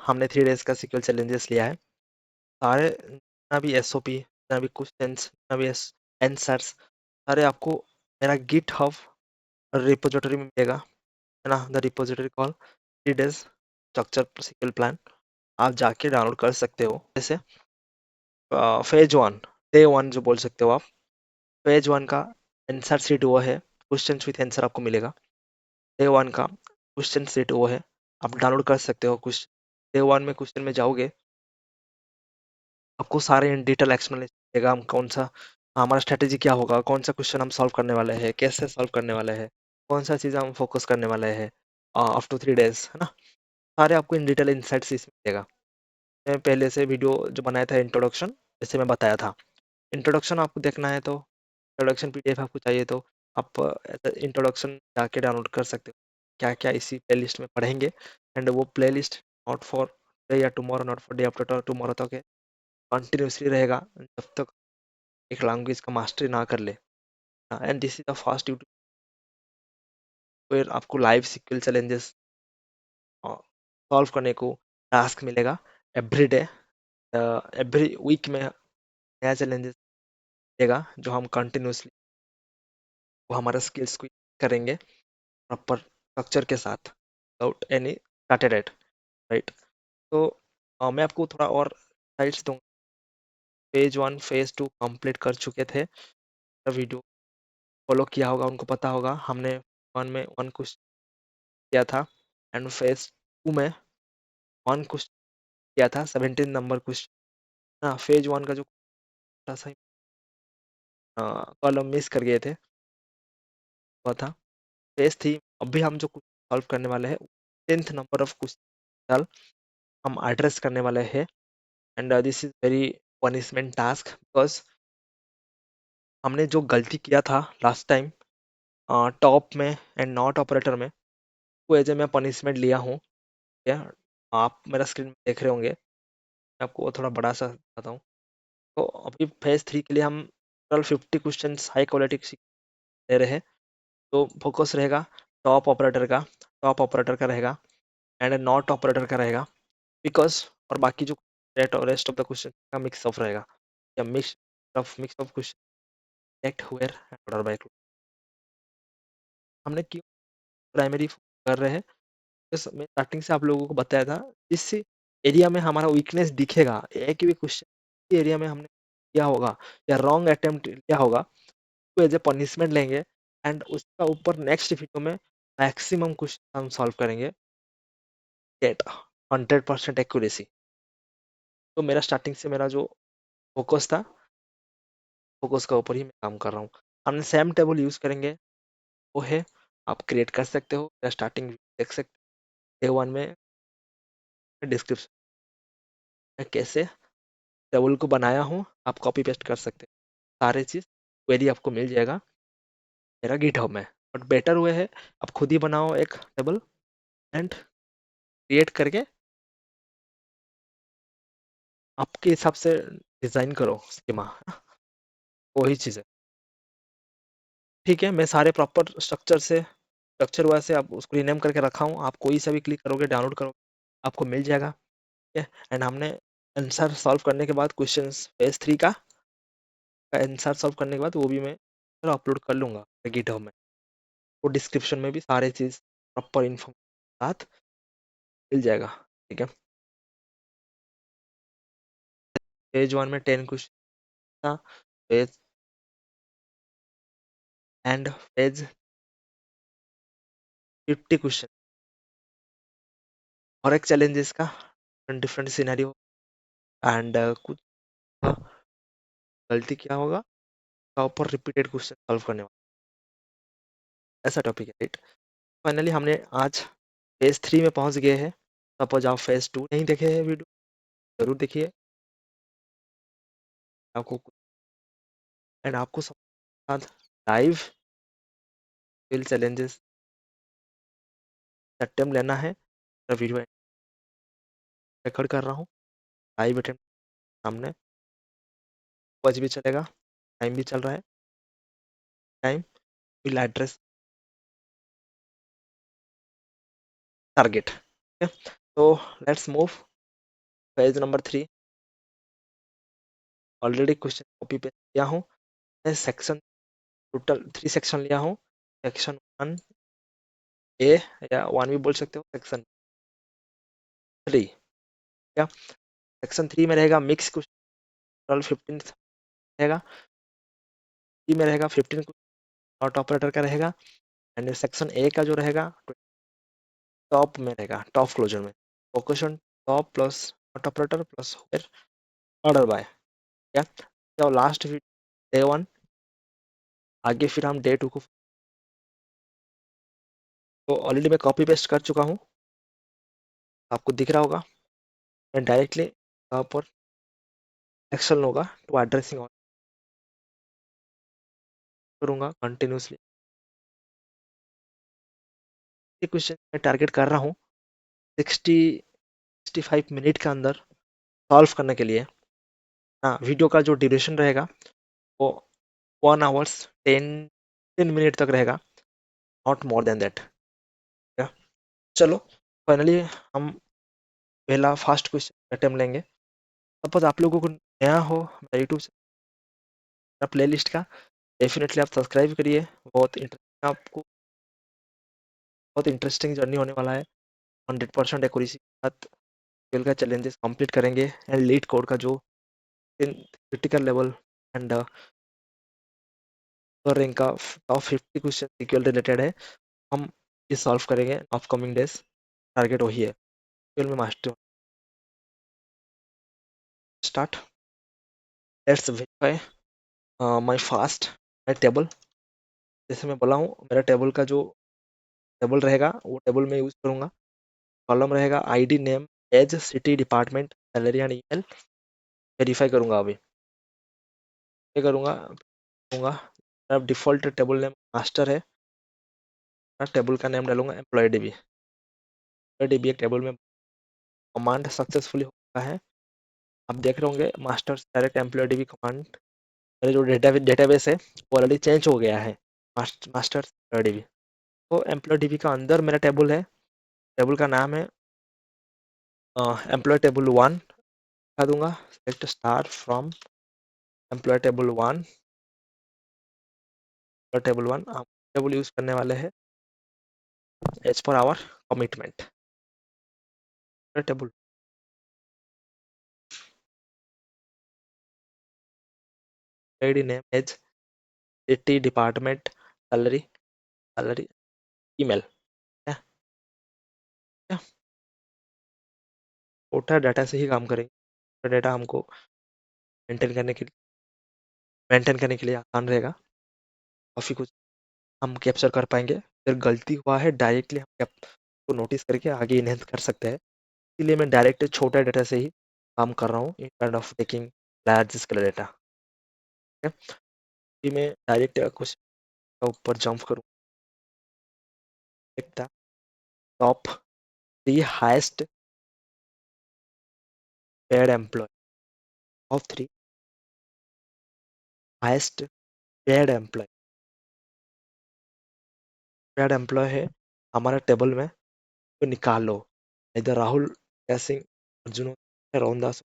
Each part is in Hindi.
हमने 3 डेज का सीक्वल चैलेंजेस लिया है। सारे जितना भी एसओपी, जितना भी क्वेश्चंस, जितना भी आंसर्स, सारे आपको मेरा गिट हब रिपोजिटरी में मिलेगा, है ना। The repository call 3 days structure SQL plan. आप जाके डाउनलोड कर सकते हो। जैसे फेज 1, डे 1 जो बोल सकते हो आप। फेज 1 का आंसर सीट वो है, क्वेश्चन विथ आंसर आपको मिलेगा। डे 1 का क्वेश्चन सीट वो है, आप डाउनलोड कर सकते हो। क्वेश्चन डे 1 में क्वेश्चन में जाओगे, आपको सारे इन डिटेल एक्सप्लेनेशन देगा, हम कौन सा हमारा स्ट्रेटेजी क्या होगा, कौन सा क्वेश्चन हम सॉल्व करने वाले हैं, कैसे सॉल्व करने वाले हैं, कौन सा चीज़ हम फोकस करने वाले हैं अप टू 3 डेज, है ना। सारे आपको इन डिटेल इंसाइट्स इसमें देगा। मैं पहले से वीडियो जो बनाया था इंट्रोडक्शन, जैसे मैं बताया था, इंट्रोडक्शन आपको देखना है तो इंट्रोडक्शन पीडीएफ आपको चाहिए तो आप इंट्रोडक्शन जाके डाउनलोड कर सकते हो। क्या क्या इसी प्लेलिस्ट में पढ़ेंगे, एंड वो प्लेलिस्ट नॉट फॉर डे या tomorrow, not for day after tomorrow तक है, कंटिन्यूसली रहेगा जब तक एक लैंग्वेज का मास्टरी ना कर ले। And this is the first YouTube where आपको लाइव सीक्वल चैलेंजेस सॉल्व करने को टास्क मिलेगा एवरी डे। एवरी वीक में नया चैलेंजेस मिलेगा जो हम कंटिन्यूसली वो हमारा स्किल्स को करेंगे प्रॉपर स्ट्रक्चर के साथ, without any started at, right. तो मैं आपको थोड़ा और साइट्स दूंगा। फेज 1 फेज 2 कंप्लीट कर चुके थे, वीडियो फॉलो किया होगा उनको पता होगा हमने 1 में 1 क्वेश्चन किया था, एंड फेज 2 में 1 क्वेश्चन किया था, 17 नंबर क्वेश्चन। हाँ, फेज 1 का जो था सही कॉलम मिस कर गए थे वो था। फेज 3 अभी हम जो सॉल्व करने वाले हैं 10th नंबर ऑफ क्वेश्चन हम एड्रेस करने वाले हैं। And this is very punishment task, because हमने जो गलती किया था लास्ट टाइम टॉप में एंड नॉट ऑपरेटर में, वो एज ए मैं पनिशमेंट लिया हूँ। क्या आप मेरा स्क्रीन में देख रहे होंगे, मैं आपको वो थोड़ा बड़ा सा बताता हूँ। तो अभी फेज 3 के लिए हम टोटल 50 क्वेश्चन हाई क्वालिटी ले रहे हैं। तो फोकस रहेगा टॉप ऑपरेटर का रहेगा, एंड नॉट ऑपरेटर का रहेगा, बिकॉज और बाकी जो रेस्ट ऑफ द क्वेश्चन का मिक्स ऑफ रहेगा, या mix of question where order by. हमने क्यों प्राइमरी कर रहे हैं, मैं स्टार्टिंग से आप लोगों को बताया था, जिस एरिया में हमारा वीकनेस दिखेगा, एक भी क्वेश्चन एरिया में हमने किया होगा या रॉन्ग अटेम्प्ट किया होगा, तो एज ए पनिशमेंट लेंगे, एंड उसका ऊपर नेक्स्ट वीडियो में मैक्सिमम क्वेश्चन हम सॉल्व करेंगे एट 100% एक्यूरेसी। तो मेरा स्टार्टिंग से मेरा जो फोकस था, फोकस का ऊपर ही मैं काम कर रहा हूँ। हमने सेम टेबल यूज करेंगे, वो है आप क्रिएट कर सकते हो या स्टार्टिंग देख सकते हो। वन में डिस्क्रिप्शन में कैसे टेबल को बनाया हूँ, आप कॉपी पेस्ट कर सकते हैं। सारे चीज़ क्वेरी आपको मिल जाएगा मेरा गिटहब में। बट बेटर हुए है आप खुद ही बनाओ एक टेबल एंड क्रिएट करके आपके हिसाब से डिज़ाइन करो स्कीमा, वही चीज़ है। ठीक है, मैं सारे प्रॉपर स्ट्रक्चर हुआ से आप उसको रीनेम करके रखा हूँ। आप कोई सा भी क्लिक करोगे, डाउनलोड करोगे, आपको मिल जाएगा। ठीक है, एंड हमने आंसर सॉल्व करने के बाद क्वेश्चन फेज 3 का आंसर सॉल्व करने के बाद वो भी मैं अपलोड कर लूँगा गिटहब में। वो डिस्क्रिप्शन में भी सारे चीज़ प्रॉपर इन्फॉर्मेशन साथ मिल जाएगा। ठीक है, पेज 1 में 10 क्वेश्चन था, पेज एंड पेज 50 क्वेश्चन, और एक चैलेंजेस का डिफरेंट सिनेरियो, एंड कुछ गलती क्या होगा का ऊपर रिपीटेड क्वेश्चन सॉल्व करने वाला, ऐसा टॉपिक है, राइट। फाइनली हमने आज फेज 3 में पहुंच गए हैं। सपोज आप फेज 2 नहीं देखे हैं वीडियो, जरूर देखिए। आपको एंड आपको सब साथ लाइव स्किल चैलेंजेस अटेम्प्ट लेना है, तो वीडियो रिकॉर्ड कर रहा हूँ, लाइव अटेम्प्ट सामने कुछ भी चलेगा, टाइम भी चल रहा है, टाइम विल एड्रेस टारगेट। तो let's move page number 3 already question copy paste किया हूँ। मैं सेक्शन टोटल 3 सेक्शन लिया हूँ। सेक्शन 1 ए या 1 भी बोल सकते हो, सेक्शन 3 क्या, सेक्शन 3 में रहेगा मिक्स क्वेश्चन, टोटल 15 रहेगा। 3 में रहेगा 15 नॉट ऑपरेटर का रहेगा। एंड सेक्शन ए का जो रहेगा टॉप में रहेगा, टॉप क्लोजर में question top plus not operator plus order by क्या। तो लास्ट डे 1, आगे फिर हम डे 2 को, तो ऑलरेडी मैं कॉपी पेस्ट कर चुका हूँ, आपको दिख रहा होगा। मैं डायरेक्टली यहाँ पर एक्शन होगा टू एड्रेसिंग ऑन करूँगा कंटिन्यूसली। ये क्वेश्चन मैं टारगेट कर रहा हूँ 65 मिनट के अंदर सॉल्व करने के लिए। हाँ, वीडियो का जो ड्यूरेशन रहेगा वो 1 आवर्स 10 मिनट तक रहेगा, नॉट मोर देन दैट। चलो फाइनली हम पहला फर्स्ट क्वेश्चन अटेम्प्ट लेंगे। सपोज आप लोगों को नया हो मेरा यूट्यूब से प्ले लिस्ट का, डेफिनेटली आप सब्सक्राइब करिए। बहुत इंटरेस्टिंग, आपको बहुत इंटरेस्टिंग जर्नी होने वाला है। 100% एक्यूरेसी के साथ स्किल का चैलेंजेस कंप्लीट करेंगे एंड लीड कोड का जो क्रिटिकल लेवल एंड रैंक का टॉप 50 क्वेश्चन सीक्वल रिलेटेड है, हम ये सॉल्व करेंगे अपकमिंग डेज। टारगेट वही है सीक्वल में master. Start, let's verify my fast my table. जैसे मैं बोला हूँ, मेरा टेबल का जो टेबल रहेगा वो टेबल में यूज करूंगा। कॉलम रहेगा ID, name, age, city, department, salary and email. Verify करूंगा अभी, ये करूंगा दूंगा। अब डिफॉल्ट टेबल नेम मास्टर है, टेबल का नेम डालूंगा एम्प्लॉय डीबी। एम्प्लॉय डीबी एक टेबल में कमांड सक्सेसफुली हो चुका है। आप देख रहे होंगे master direct employee DB command. मेरा जो डेटाबेस है वो ऑलरेडी चेंज हो गया है, मास्टर एम्प्लॉय डीबी। तो एम्प्लॉय डीबी का अंदर मेरा टेबल है, टेबल का नाम है एम्प्लॉय टेबल 1। दिखा दूंगा select star from employ table 1। Table 1 हम टेबल यूज करने वाले हैं as per our commitment. Table ID, name, age, city, department, salary, salary, email. छोटा डाटा से ही काम करेंगे, डाटा हमको मेंटेन करने के लिए आसान रहेगा। काफ़ी कुछ हम कैप्चर कर पाएंगे। अगर गलती हुआ है डायरेक्टली हम को नोटिस करके आगे इनहेंस कर सकते हैं। इसलिए मैं डायरेक्ट छोटा डाटा से ही काम कर रहा हूँ instead of taking large scale data. मैं डायरेक्ट कुछ ऊपर जंप करूँ, top 3 highest paid employee, top 3 highest paid employee. Paid employee है हमारा टेबल में, तो निकाल लो। इधर राहुल सिंह, अर्जुन, रोहन दास,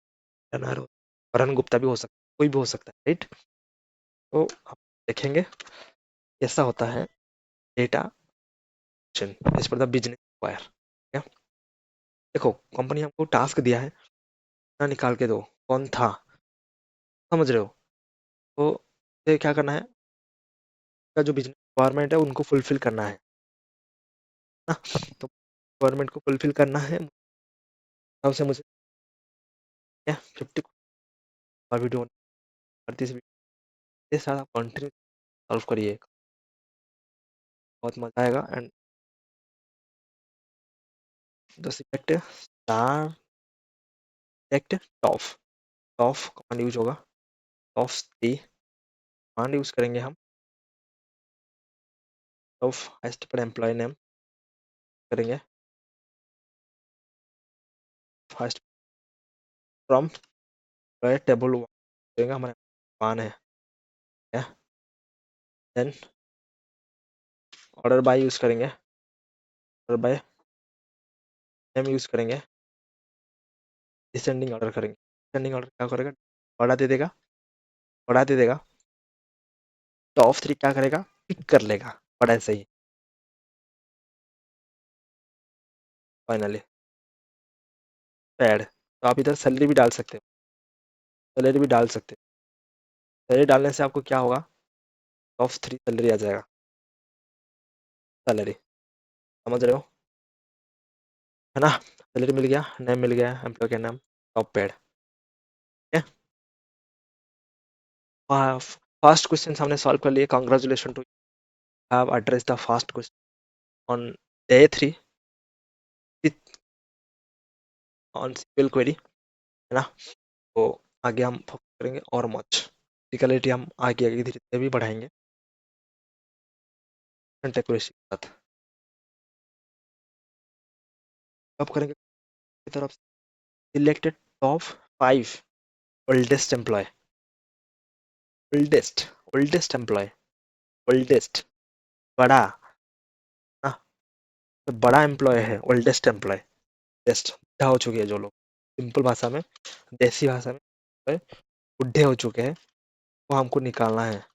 वरुण गुप्ता भी हो सकता है, कोई भी हो सकता है, राइट। तो हम देखेंगे कैसा होता है डेटा इस पर द बिजनेस वायर। क्या, देखो कंपनी हमको टास्क दिया है ना, निकाल के दो कौन था, समझ रहे हो। तो ये क्या करना है, का जो बिजनेस रिक्वायरमेंट है उनको फुलफिल करना है ना। तो रिक्वायरमेंट को फुलफिल करना है, तब से मुझे क्या 50 वीडियो 38 ये सारा कंटिन्यू सॉल्व करिए, बहुत मजा आएगा। And the select star select top, top command use होगा, टॉप 3 कमांड यूज करेंगे हम। टॉप हाईएस्ट पर एम्प्लॉय नेम करेंगे, फर्स्ट फ्रॉम टेबल 1 करेंगे, हमारे 1 है क्या। देन ऑर्डर बाय यूज करेंगे, ऑर्डर बाय नेम यूज करेंगे, डिसेंडिंग ऑर्डर करेंगे। डिसेंडिंग ऑर्डर क्या करेगा, बड़ा दे देगा, बड़ा दे देगा, टॉप 3 क्या करेगा, पिक कर लेगा बड़ा से ही। फाइनली ऐड, तो आप इधर सैलरी भी डाल सकते हो, सैलरी भी डाल सकते हो। सैलरी डालने से आपको क्या होगा, टॉप 3 सैलरी आ जाएगा, सैलरी, समझ रहे हो, है ना। सैलरी मिल गया, नेम मिल गया, एम्प्लॉय का नाम, टॉप पेड। फर्स्ट क्वेश्चन हमने सॉल्व कर लिए, congratulation to have address the first question on day 3 on SQL query, है ना। तो आगे हम फोकस करेंगे और मच डिफिकल्टी हम आगे आगे धीरे धीरे भी बढ़ाएंगे कंटेक्ट क्वेरी के साथ। अब करेंगे की तरफ selected top 5 oldest employee, oldest, oldest employee, oldest, बड़ा ना, तो बड़ा एम्प्लॉय है, ओल्डेस्ट एम्प्लॉय, टेस्ट बुढ़ा हो चुके हैं जो लोग, सिंपल भाषा में, देसी भाषा में बुढ़े हो चुके हैं, वो हमको निकालना है।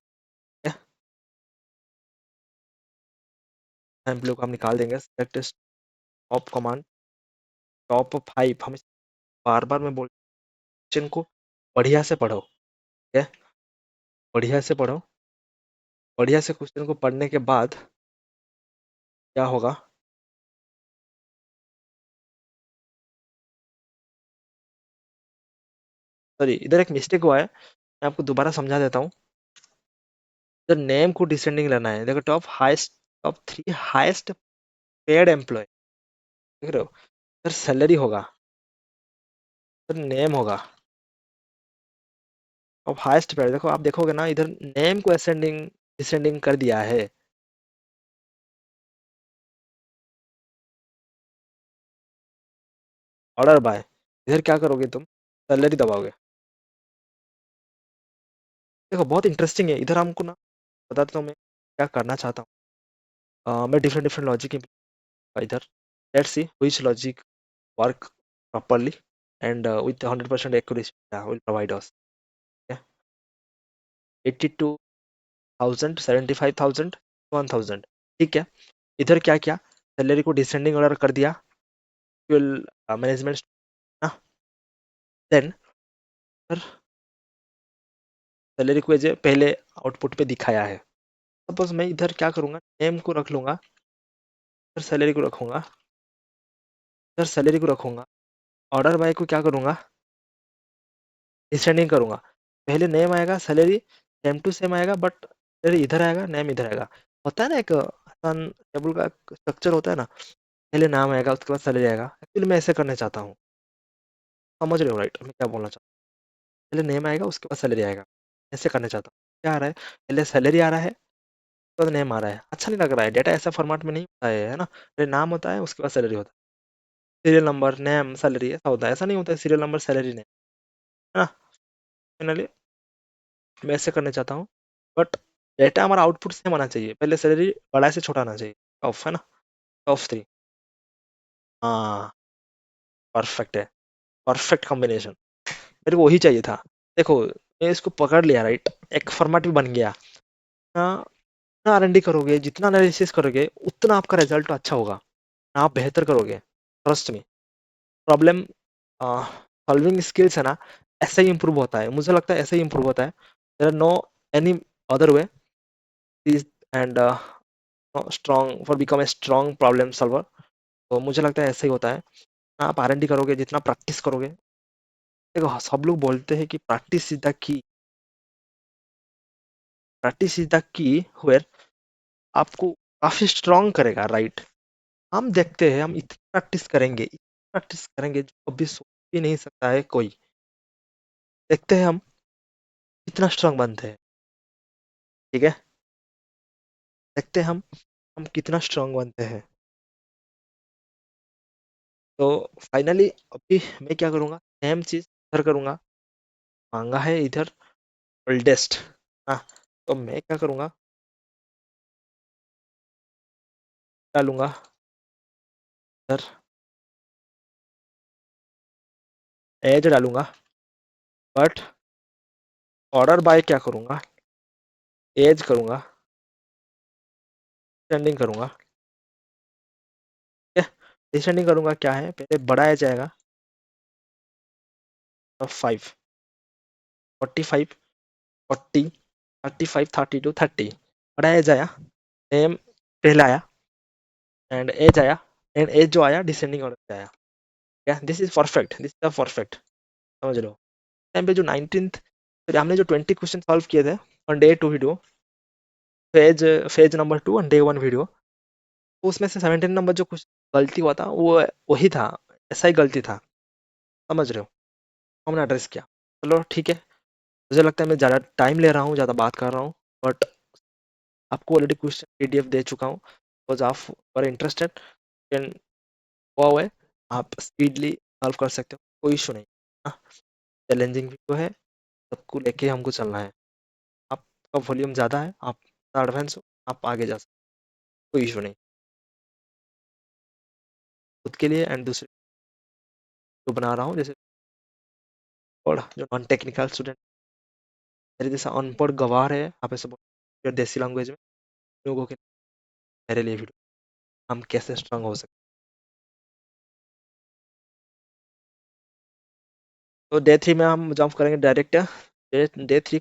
एम्प्लॉय को हम निकाल देंगे, सेलेक्ट टॉप कमांड, टॉप 5, हम बार बार मैं बोल, क्वेश्चन को बढ़िया से पढ़ो, ठीक है, बढ़िया से पढ़ो, बढ़िया से क्वेश्चन को पढ़ने के बाद क्या होगा, सॉरी इधर एक मिस्टेक हुआ है, मैं आपको दोबारा समझा देता हूँ। इधर नेम को डिसेंडिंग लेना है, देखो top highest, top 3 highest paid employee, देख रहे हो, इधर सैलरी होगा, इधर नेम होगा, टॉप हाईएस्ट पेड, देखो आप देखोगे ना इधर नेम को असेंडिंग डिसेंडिंग कर दिया है। ऑर्डर बाय, इधर क्या करोगे तुम, सैलरी दबाओगे। देखो बहुत इंटरेस्टिंग है, इधर हमको ना बता देता हूँ मैं क्या करना चाहता हूँ। मैं डिफरेंट डिफरेंट लॉजिक इधर, let's see which logic work properly and with 100% accuracy will provide us, yeah? 82,000, 75,000, 1,000, ठीक है। इधर क्या किया, सैलरी को डिसेंडिंग ऑर्डर कर दिया, फ्यूल मैनेजमेंट ना, देन सैलरी को एज पहले आउटपुट पे दिखाया है। सपोज मैं इधर क्या करूंगा, नेम को रख लूंगा, इधर सैलरी को रखूंगा, इधर सैलरी को रखूंगा, ऑर्डर बाय को क्या करूंगा, डिसेंडिंग करूंगा, पहले नेम आएगा, सैलरी सेम टू सेम आएगा, बट इधर आएगा, नेम इधर आएगा, होता है ना एक आसान टेबल का स्ट्रक्चर होता है ना, पहले नाम आएगा उसके बाद सैलरी आएगा, एक्चुअली मैं ऐसे करना चाहता हूँ, समझ रहे हो राइट मैं क्या बोलना चाहता हूँ, पहले नेम आएगा उसके बाद सैलरी आएगा, ऐसे करना चाहता हूँ। क्या आ रहा है, पहले सैलरी आ रहा है उसके बाद नेम आ रहा है, अच्छा नहीं लग रहा है, डेटा ऐसा फॉर्मेट में नहीं होता है ना, पहले नाम होता है उसके बाद सैलरी होता है, सीरियल नंबर नेम सैलरी ऐसा होता है, ऐसा नहीं होता है सीरियल नंबर सैलरी नेम, है ना। फाइनली मैं ऐसे करना चाहता हूँ, बट डेटा हमारा आउटपुट सेम आना चाहिए, पहले सैलरी बड़ा से छोटा आना चाहिए, ऑफ है ना, ऑफ 3, हाँ परफेक्ट है, परफेक्ट कॉम्बिनेशन, मेरे को वही चाहिए था। देखो मैं इसको पकड़ लिया राइट, एक फॉर्मेट भी बन गया ना, जितना R&D करोगे, जितना एनालिसिस करोगे, उतना आपका रिजल्ट अच्छा होगा, आप बेहतर करोगे, trust me. Problem solving skills है ना, ऐसे ही इंप्रूव होता है, मुझे लगता है ऐसे ही इंप्रूव होता है, there are no any other way and strong for become a strong problem solver, तो मुझे लगता है ऐसे ही होता है, आप R&D करोगे, जितना प्रैक्टिस करोगे, देखो सब लोग बोलते हैं कि practice is the key, practice is the key, where आपको काफी स्ट्रॉन्ग करेगा राइट। हम देखते हैं, हम इतनी प्रैक्टिस करेंगे जो कभी सोच भी नहीं सकता है कोई, देखते हैं हम कितना स्ट्रांग बनते हैं, ठीक है, देखते हैं हम कितना स्ट्रांग बनते हैं। तो फाइनली अभी मैं क्या करूँगा, सेम चीज़ इधर करूँगा, मांगा है इधर ओल्डेस्ट, हाँ, तो मैं क्या करूँगा, डालूंगा, इधर एज डालूंगा, बट ऑर्डर बाय क्या करूंगा, एज करूंगा, डिसेंडिंग करूंगा। ठीक है, डिसेंडिंग करूंगा क्या है, पहले बड़ा एज आएगा 5, 45, 40, 35, 32, 30, बड़ा एज आया, नेम पहला आया, एंड एज आया, एंड एज जो आया डिसेंडिंग ऑर्डर पे आया। क्या this is perfect, this is perfect, समझ लो। टाइम पे जो 19th, हमने जो 20 क्वेश्चन सॉल्व किए थे on day 2 video, phase phase number 2 on day 1 video, तो उसमें से 17 नंबर जो कुछ गलती हुआ था वो वही था, ऐसा ही गलती था, समझ रहे हो, हमने एड्रेस किया। चलो ठीक है, मुझे लगता है मैं ज़्यादा टाइम ले रहा हूँ, ज़्यादा बात कर रहा हूँ, बट आपको ऑलरेडी क्वेश्चन पीडीएफ दे चुका हूँ, बिकॉज आप फॉर इंटरेस्टेड कैन हुआ हुआ है, आप स्पीडली सॉल्व कर सकते हो, कोई इशू नहीं। हाँ, चैलेंजिंग भी तो है, सबको लेके हमको चलना है। आपका वॉल्यूम ज़्यादा है, आप एडवांस हो, आप आगे जा सकते हो, कोई इशू नहीं, खुद के लिए एंड दूसरे को बना रहा हूँ, जैसे और जो नॉन टेक्निकल स्टूडेंट, मेरे जैसा अनपढ़ गवार है, आप ऐसे बोल देसी लैंग्वेज में, लोगों के मेरे लिए वीडियो, हम कैसे स्ट्रांग हो सकते हैं। तो डे 3 में हम जंप करेंगे डायरेक्ट, डे 3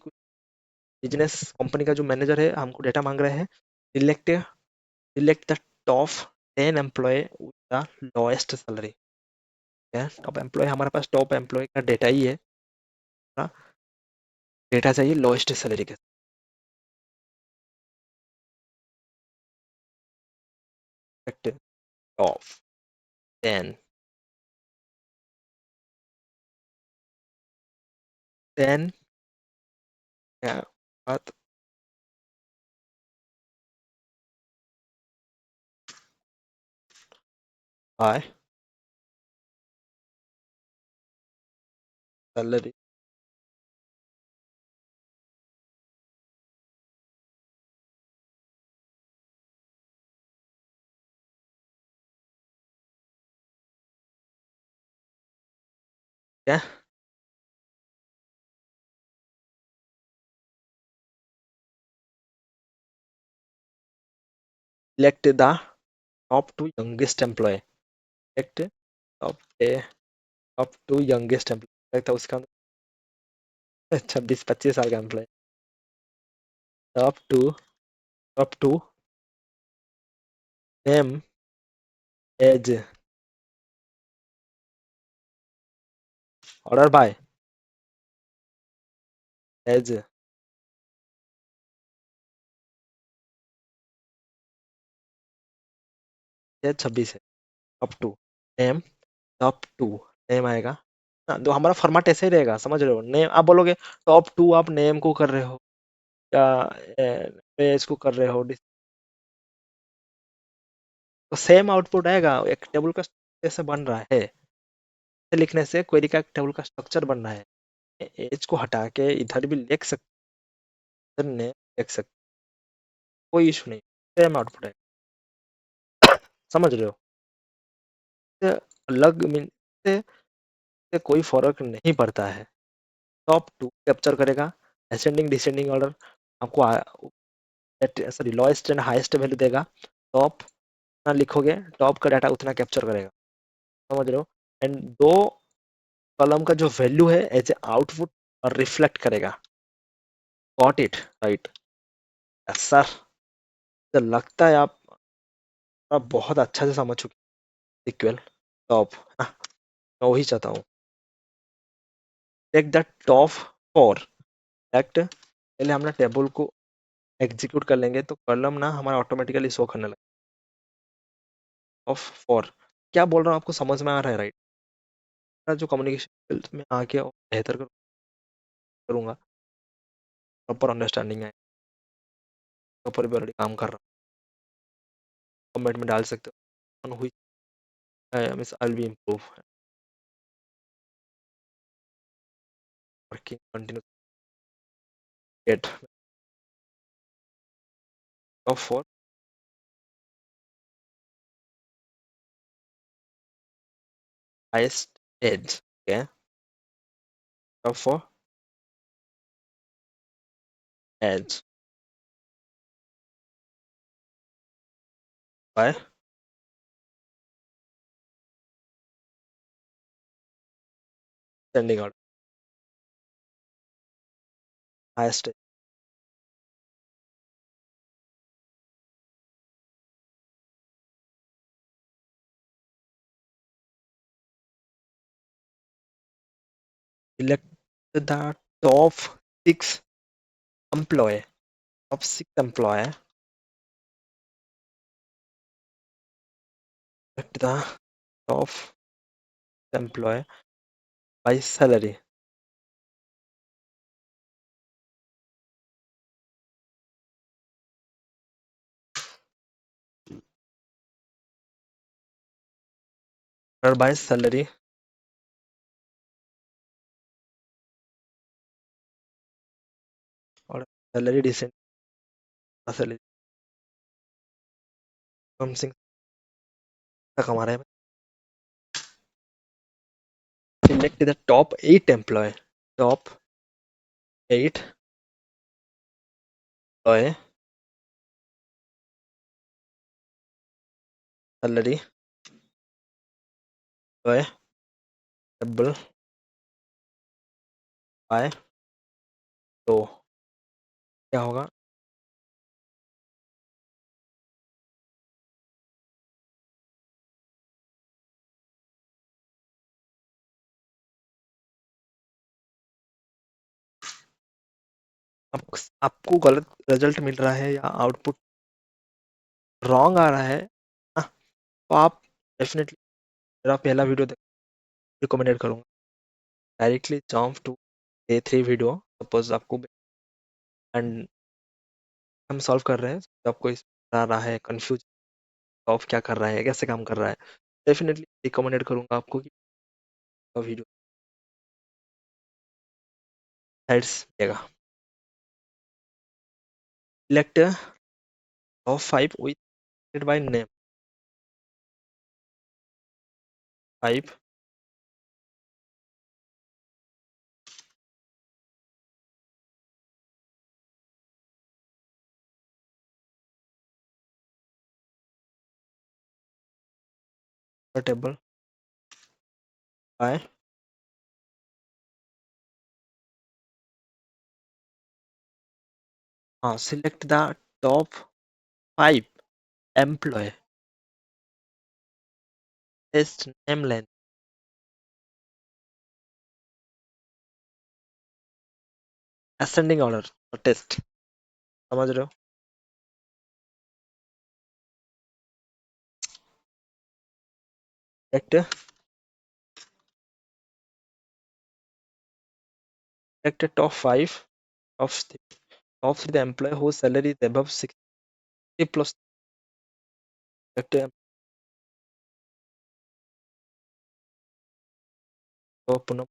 बिजनेस कंपनी का जो मैनेजर है हमको डेटा मांग रहे हैं, select select the top 10 employee with the lowest salary. Top employee, हमारे पास टॉप एम्प्लॉय का डेटा ही है, डेटा चाहिए लोएस्ट सैलरी के, टॉप 10, 10 क्या बात, बाय सैलरी, क्या select the top 2 youngest employee, select top top 2 youngest employee था उसका, 26-25 साल का employee, top 2, top 2 name age order by age, ये 26 है, टॉप 2 नेम, टॉप 2 नेम आएगा ना, तो हमारा फॉर्मेट ऐसे ही रहेगा, समझ रहे हो, नेम आप बोलोगे टॉप 2 आप नेम को कर रहे हो या पेज को कर रहे हो, तो सेम आउटपुट आएगा, एक टेबल का कैसे बन रहा है, लिखने से क्वेरी का टेबल का स्ट्रक्चर बन रहा है, एज को हटा के इधर भी लिख सकते, नेम लिख सकते, कोई इशू नहीं, सेम आउटपुट है, समझ रहे हो, इससे अलग मीन से कोई फर्क नहीं पड़ता है, टॉप 2 कैप्चर करेगा, असेंडिंग डिसेंडिंग ऑर्डर आपको sorry lowest and highest value देगा, टॉप ना लिखोगे टॉप का डाटा उतना कैप्चर करेगा, समझ रहे हो, एंड दो कॉलम का जो वैल्यू है एज ए आउटपुट और रिफ्लेक्ट करेगा, गॉट इट राइट, सर तो लगता है आप बहुत अच्छा से समझ चुके, इक्वल टॉप, मैं वही चाहता हूँ, टेक द टॉप 4 एक्ट, पहले हम ना टेबल को एग्जीक्यूट कर लेंगे तो कॉलम ना हमारा ऑटोमेटिकली शो करने लगेगा, ऑफ 4 क्या बोल रहा हूँ आपको समझ में आ रहा है राइट, जो कम्युनिकेशन स्किल्स में आगे और बेहतर करूँगा, प्रॉपर अंडरस्टैंडिंग है, ऊपर भी ऑलरेडी काम कर रहा हूँ, कमेंट में डाल सकते हो, हुई miss I will be improve working continue get top 4 highest age, okay, for edge by sending out highest edge. Select the top six employee. Top six employee. Select the top employee by salary. Or by salary or salary decent salary कम से तक हमारे select the top 8 employee. Top 8 employee salary employee able by तो क्या होगा आपको गलत रिजल्ट मिल रहा है या आउटपुट रॉन्ग आ रहा है ना, तो आप डेफिनेटली मेरा पहला वीडियो रिकमेंडेड करूंगा directly jump to day 3 video suppose आपको एंड हम सॉल्व कर रहे हैं तो आपको इस आ रहा है कंफ्यूज ऑफ क्या कर रहा है कैसे काम कर रहा है डेफिनेटली रिकमेंडेड करूंगा आपको कि वीडियो साइड्स देगा select top 5 with by name 5 table by हाँ select the top 5 employee test name length ascending order test समझ रहे हो select select the top 5 of the employee whose salary is above 60 plus select पुनः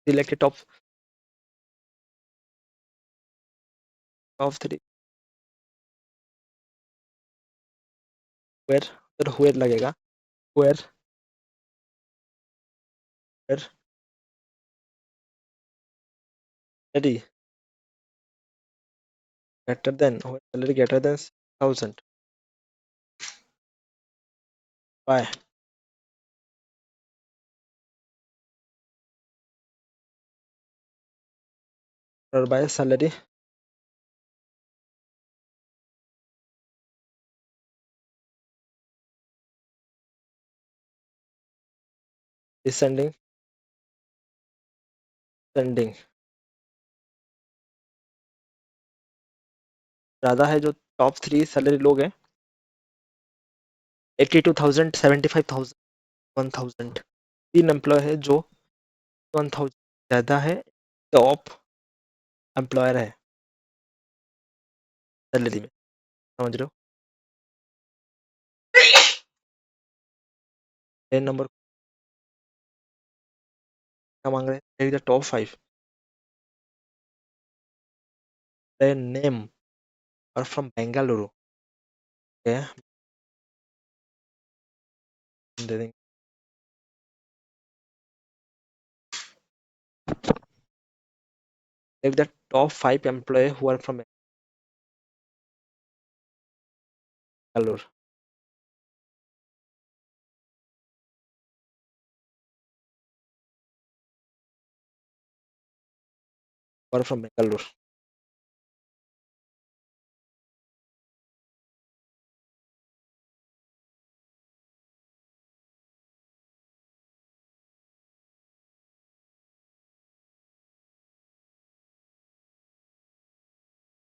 select the top 3 where where लगेगा where salary greater than salary greater than 1000 why or by salary descending ascending ज़्यादा है जो टॉप 3 सैलरी लोग हैं 82,000 75,000 1000 तीन एम्प्लॉय है जो 1000 ज़्यादा है टॉप एम्प्लॉयर है सैलरी में समझ रहे हो नंबर क्या मांग रहे हैं top 5 name are from Bengaluru. Okay. Then if the top 5 employees who are from Bangalore, who are from Bangalore.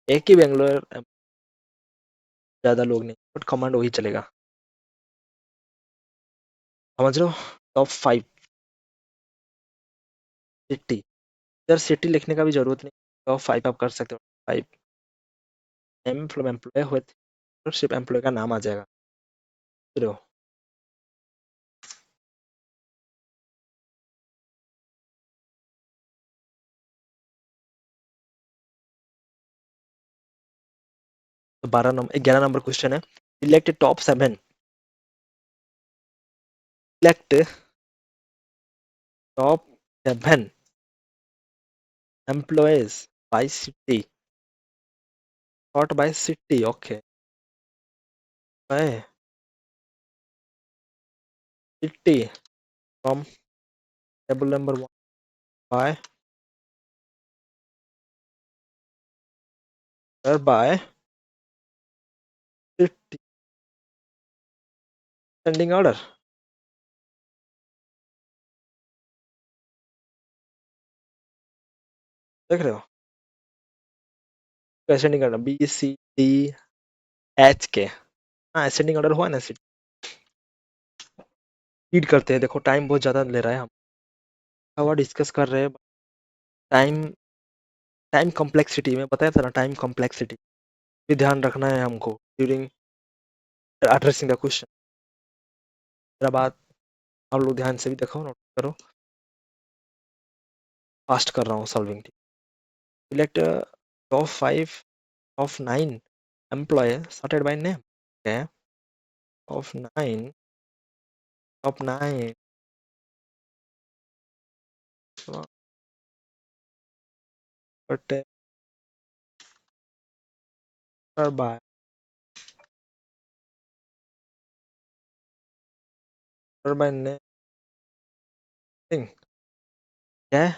एक ही बेंगलोर, ज्यादा लोग नहीं, बट कमांड वही चलेगा। समझ रहे हो? Top 5 city. यार सिटी लिखने का भी जरूरत नहीं, टॉप 5 आप कर सकते हो। 5 एम्प्लॉय हुए थे, तो सिर्फ एम्प्लॉय का नाम आ जाएगा। समझ रहे हो? तो 11 नंबर क्वेश्चन है। Select top 7 employees by city, not by city. Okay, by city from table number 1 by by city, sending order. देख रहे हो? असेंडिंग ऑर्डर BCDH के। हाँ, असेंडिंग ऑर्डर हुआ ना। रीड करते हैं, देखो टाइम बहुत ज़्यादा ले रहा है, हम हवा डिस्कस कर रहे हैं। टाइम टाइम कॉम्प्लेक्सिटी में बताया था ना, टाइम कॉम्प्लेक्सिटी भी ध्यान रखना है हमको ड्यूरिंग एड्रेसिंग द क्वेश्चन। मेरा बात आप लोग ध्यान से भी देखो, नोट करो। फास्ट कर रहा हूँ solving. Select top 5 of 9 employee sorted by name। okay, of 9 top 9 sorted by name। क्या है?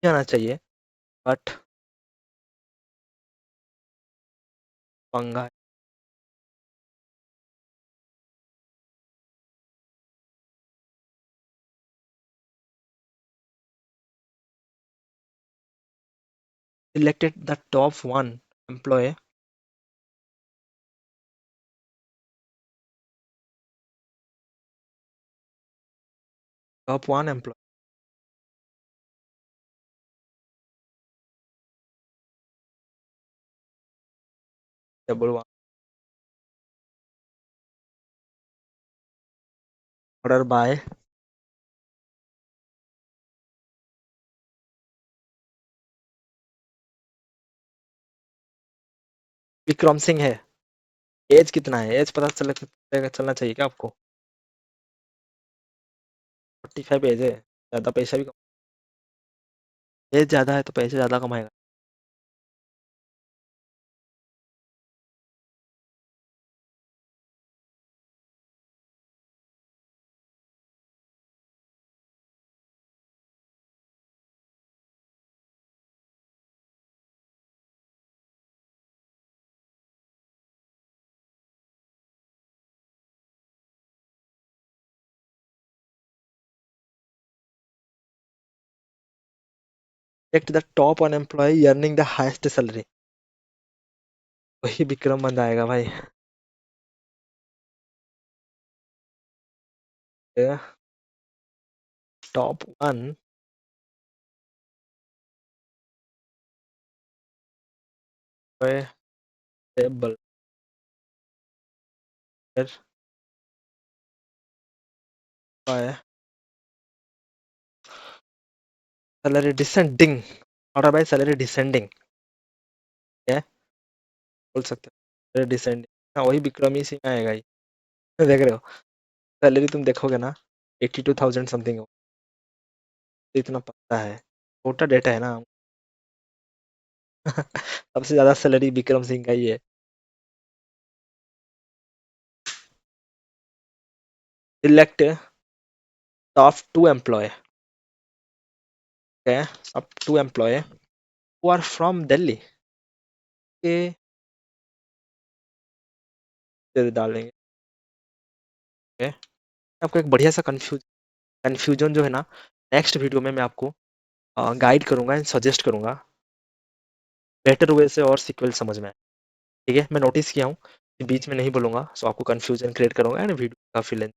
नहीं आना चाहिए, बट पंगा है। Selected the top 1 employee, top 1 employee double 1 order by Vikram Singh है। एज कितना है? एज पता चलना चाहिए क्या आपको? 45 एज है, ज़्यादा पैसा भी एज ज़्यादा है तो पैसे ज़्यादा कमाएगा। Select the top 1 employee earning the highest salary, वही विक्रम बंदा आएगा भाई। Top one table by salary descending, order by salary descending, क्या बोल सकते हो डिसेंडिंग। हाँ वही विक्रमी सिंह आएगा ही। देख रहे हो सैलरी तुम देखोगे ना 82,000 समथिंग हो, इतना पता है, छोटा डेटा है ना। सबसे ज्यादा सैलरी विक्रम सिंह का ही है। Select top two employee, top two employee who are from Delhi के डालेंगे। okay? आपको एक बढ़िया सा कंफ्यूजन जो है ना, नेक्स्ट वीडियो में मैं आपको गाइड करूंगा एंड सजेस्ट करूंगा बेटर वे से और सीक्वल समझ में आए। ठीक है, मैं नोटिस किया हूँ कि बीच में नहीं बोलूंगा, सो आपको कंफ्यूजन क्रिएट करूंगा एंड वीडियो काफी लेंथ,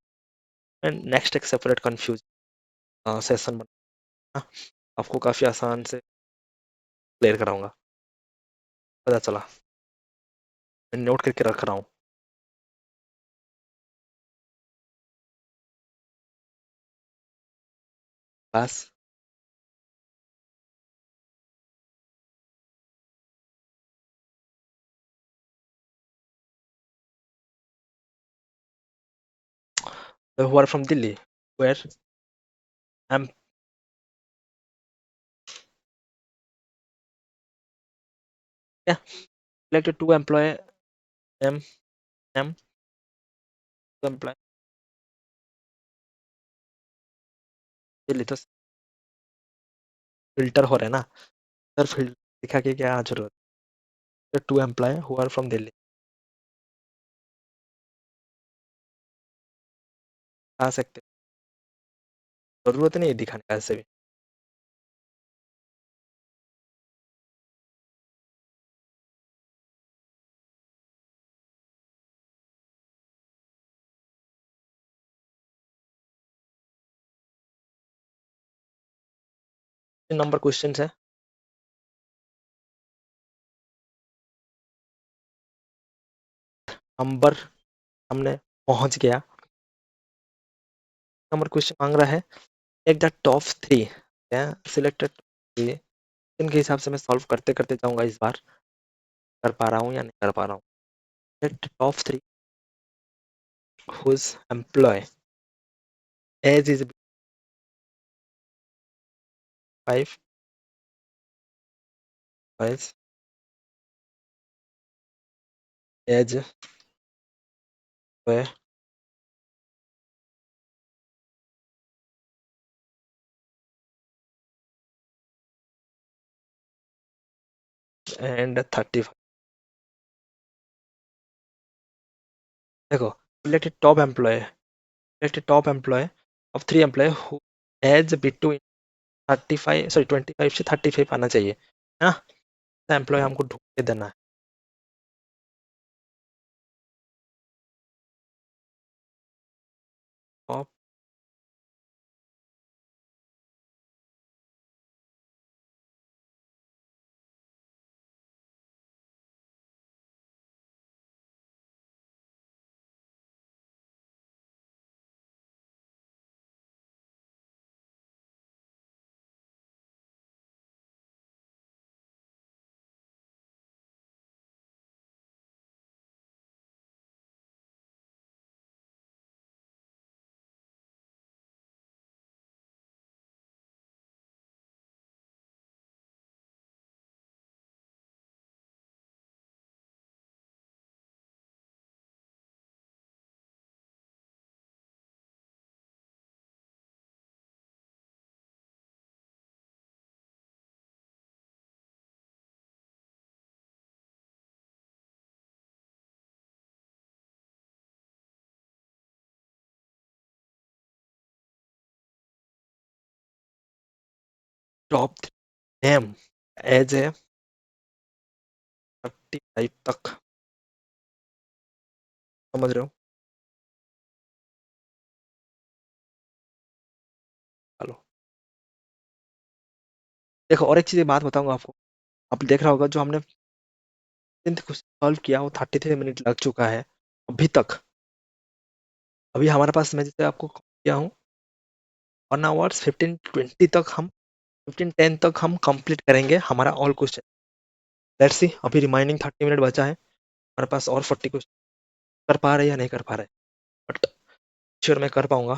एंड नेक्स्ट एक सेपरेट कंफ्यूजन सेशन बना, आपको काफी आसान से क्लियर कराऊंगा। पता चला, मैं नोट करके रख रहा हूँ। बस who are from Delhi where I'm yeah selected to employ M M to employ Delhi, तो फिल्टर हो रहा है ना सर, फिल्टर दिखा के क्या जरूरत है, to employee who are from Delhi आ सकते, जरूरत नहीं है दिखाने का ऐसे भी। नंबर क्वेश्चन है, नंबर हमने पहुंच गया, नंबर क्वेश्चन मांग रहा है एक द टॉप थ्री, क्या सिलेक्टेड, इनके हिसाब से मैं सॉल्व करते करते जाऊंगा, इस बार कर पा रहा हूँ या नहीं कर पा रहा हूँ। Top three whose employee age is 5 age and 35। देखो selected top employee, selected top employee of three employee who age between 35 sorry 25 से 35 आना चाहिए, है ना। एम्प्लॉय हमको ढूंढ के देना है। टॉप टॉप नेम एज है 35 तक, समझ रहे हो। देखो और एक चीज़ बात बताऊंगा आपको, आप देख रहा होगा जो हमने कुछ सॉल्व किया वो 33 मिनट लग चुका है अभी तक। अभी हमारे पास मैं जैसे आपको किया हूँ 1 आवर्स 15:20 तक हम 15:10 तक हम कंप्लीट करेंगे हमारा ऑल क्वेश्चन। लेट्स सी, अभी रिमाइनिंग 30 मिनट बचा है हमारे पास, और 40 क्वेश्चन कर पा रहे हैं या नहीं कर पा रहे, बट श्योर मैं कर पाऊंगा,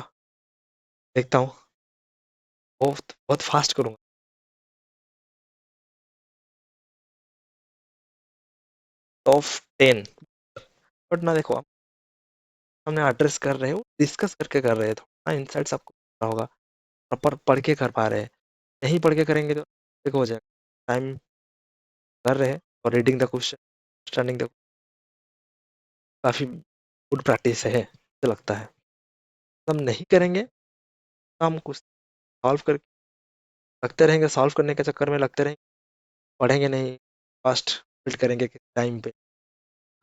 देखता हूँ। बहुत बहुत फास्ट करूंगा। टॉप 10, बट ना देखो, हमने एड्रेस कर रहे हो, डिस्कस करके कर रहे हैं, तो हाँ इंसाइट्स आपको पता होगा, प्रॉपर पढ़ के कर पा रहे हैं। नहीं पढ़ के करेंगे तो देखो हो जाएगा। टाइम कर रहे हैं और reading the question, understanding the, काफ़ी गुड प्रैक्टिस है मुझे लगता है। हम नहीं करेंगे तो हम कुछ सॉल्व कर लगते रहेंगे, सॉल्व करने के चक्कर में लगते रहेंगे, पढ़ेंगे नहीं, फास्ट बिल्ड करेंगे टाइम पे।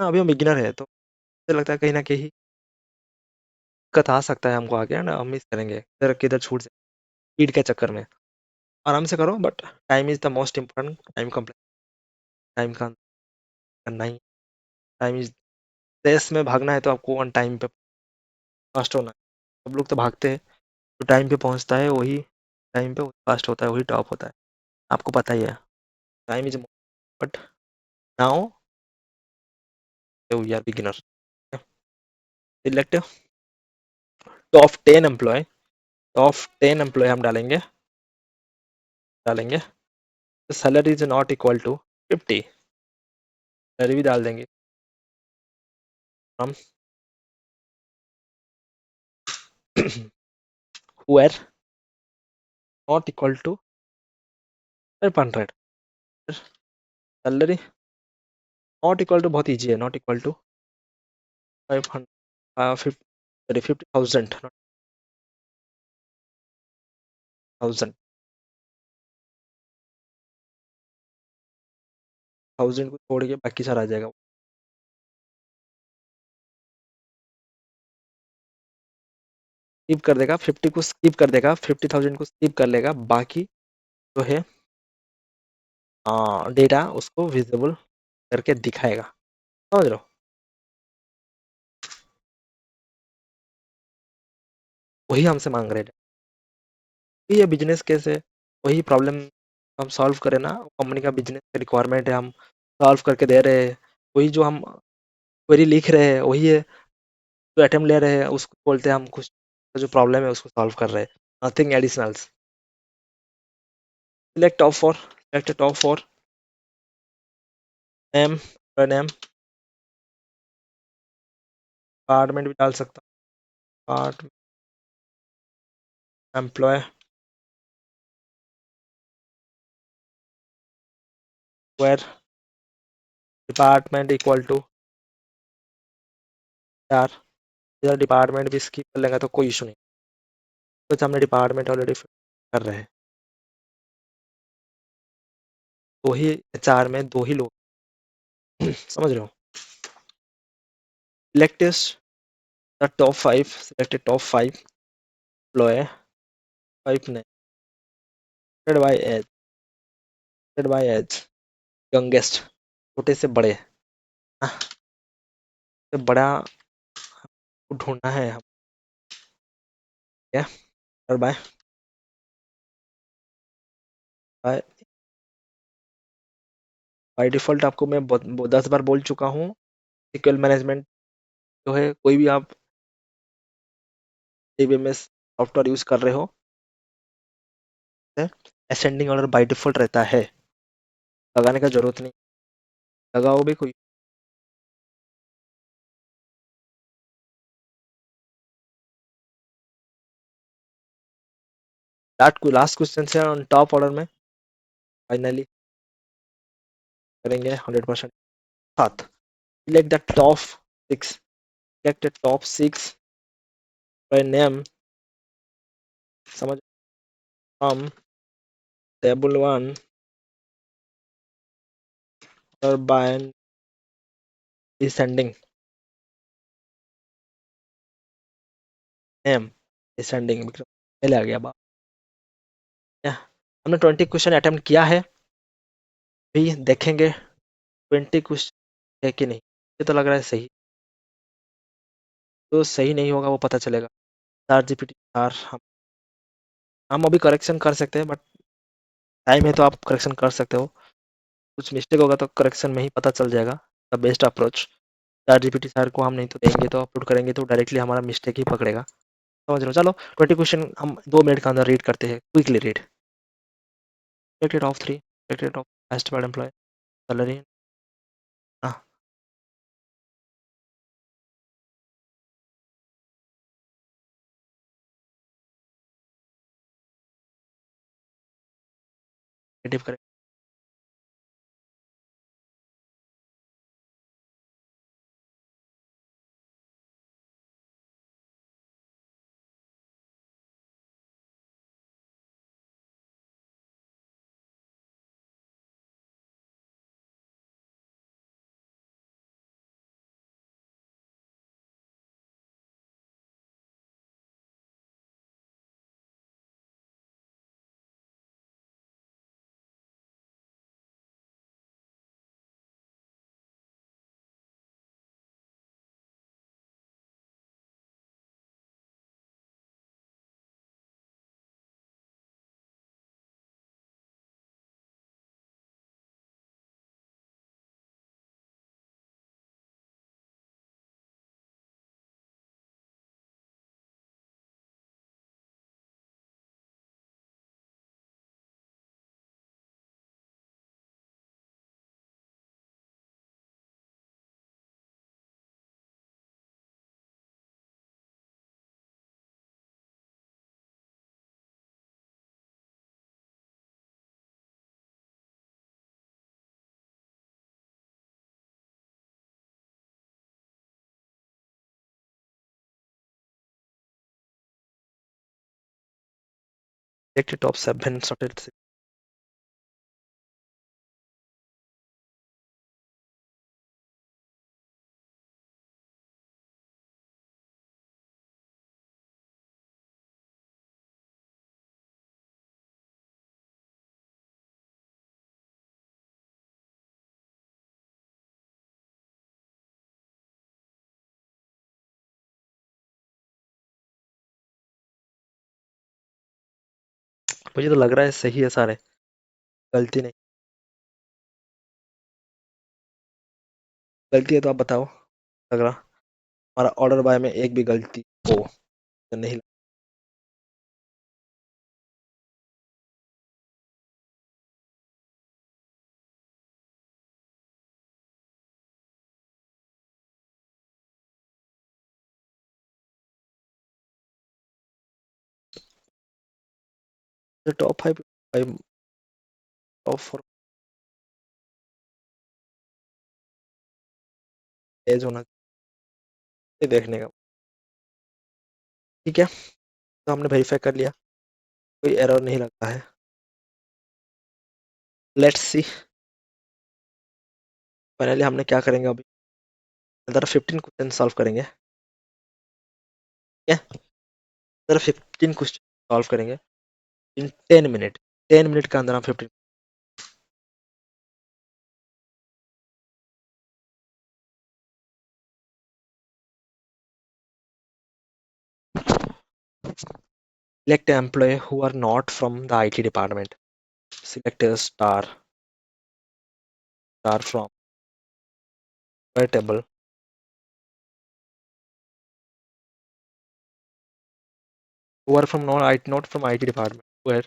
हाँ अभी हम बिगिनर है तो मुझे लगता है कहीं ना कहीं दिक्कत आ सकता है हमको आगे, है ना, हम मिस करेंगे इधर किधर छूट जाए स्पीड के चक्कर में। आराम से करो, but time is the most important. Time complete, time का करना ही, टाइम इज, रेस में भागना है तो आपको ऑन टाइम पे फास्ट होना है। सब लोग तो भागते हैं, जो टाइम पे पहुंचता है वही टाइम पे फास्ट होता है, वही टॉप होता है, आपको पता ही है। Time is, but now we are beginner. Select top 10 employee, top 10 employee हम डालेंगे, डालेंगे salary is not equal to 50, salary भी डाल देंगे हम who are not equal to 500, salary not equal to बहुत ईजी है, नॉट इक्वल टू 500, 50,000, नॉट 1000, 1000 को छोड़ के बाकी सारा आ जाएगा। स्किप कर देगा 50 को, स्किप कर देगा 50,000 को, स्किप कर लेगा, बाकी जो है डेटा उसको विजिबल करके दिखाएगा, समझ रहे हो। वही हमसे मांग रहे हैं, ये बिजनेस कैसे, वही प्रॉब्लम हम सॉल्व करें ना, कंपनी का बिजनेस का रिक्वायरमेंट है, हम सॉल्व करके दे रहे हैं। वही जो हम क्वेरी लिख रहे हैं वही है, जो अटेम्प्ट ले रहे हैं उसको बोलते हैं हम कुछ, जो प्रॉब्लम है उसको सॉल्व कर रहे हैं, nothing additionals. Select top 4, select top 4, name, name, department भी डाल सकता हूँ, part, employee, where, department equal to 4, इधर डिपार्टमेंट भी स्किप कर लेंगे तो कोई इशू नहीं, कुछ हमने डिपार्टमेंट ऑलरेडी कर रहे हैं। दो ही एचआर में दो ही लोग समझ रहे हो। Select the top 5, select top 5 employee, 5 नहीं, by age, by age, youngest, छोटे से बड़े, से बड़ा ढूंढना है हम, क्या, और बाय, बाय, बाय डिफॉल्ट आपको मैं 10 बार बोल चुका हूँ, सीक्वल मैनेजमेंट जो है, कोई भी आप डीबीएमएस सॉफ्टवेयर यूज कर रहे हो, असेंडिंग ऑर्डर बाय डिफॉल्ट रहता है, लगाने का जरूरत नहीं, लगाओ भी कोई। लास्ट क्वेश्चन से ऑन टॉप ऑर्डर में फाइनली करेंगे 100%। 7, select the top 6, select the top 6 by name, समझ, फ्रॉम टेबल 1 और बाय डिसेंडिंग नेम, डिसेंडिंग पहले आ गया बाप, हमने 20 क्वेश्चन अटेम्प्ट किया है, भी देखेंगे 20 क्वेश्चन है कि नहीं। ये तो लग रहा है सही, तो सही नहीं होगा वो पता चलेगा। चार जीपीटी चार हम अभी करेक्शन कर सकते हैं, बट टाइम है तो आप करेक्शन कर सकते हो। कुछ मिस्टेक होगा तो करेक्शन में ही पता चल जाएगा। द बेस्ट अप्रोच, चार जीपीटी सर को हम नहीं तो देंगे तो अपलोड करेंगे तो डायरेक्टली हमारा मिस्टेक ही पकड़ेगा। समझ रहे हो? चलो 20 क्वेश्चन हम 2 मिनट के अंदर रीड करते हैं, quickly read. Selected of 3, selected of estimated employee, salary, ah, negative correct. Selected top 7 sorted. मुझे तो लग रहा है सही है सारे, गलती नहीं। गलती है तो आप बताओ, लग रहा हमारा ऑर्डर बाय में एक भी गलती हो तो नहीं। टॉप 5, टॉप 4 एज होना चाहिए देखने का। ठीक है, तो हमने वेरीफाई कर लिया, कोई एरर नहीं लगता है। लेट्स सी फाइनली हमने क्या करेंगे अभी। अंदर 15 क्वेश्चन सॉल्व करेंगे। ठीक है, अंदर 15 क्वेश्चन सॉल्व करेंगे इन 10 मिनट। 10 मिनट के अंदर हम 15। Select employee who are not from the IT department. Select a star from a table. Who are from not from IT department. Where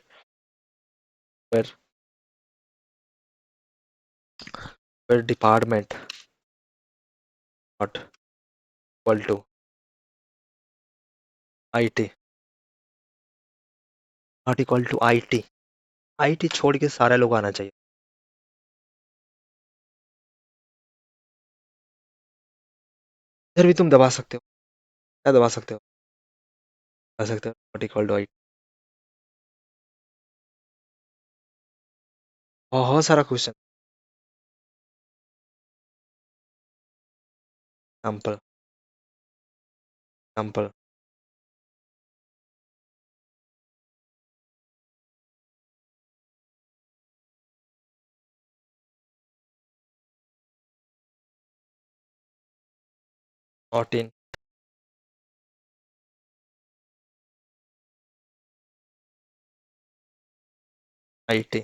where department not equal to IT. Not equal to IT. IT छोड़ के सारे लोग आना चाहिए। इधर भी तुम दबा सकते हो, क्या दबा सकते हो, दबा सकते हो नॉट इक्वल टू IT। बहुत सारा question. Example example not in IT।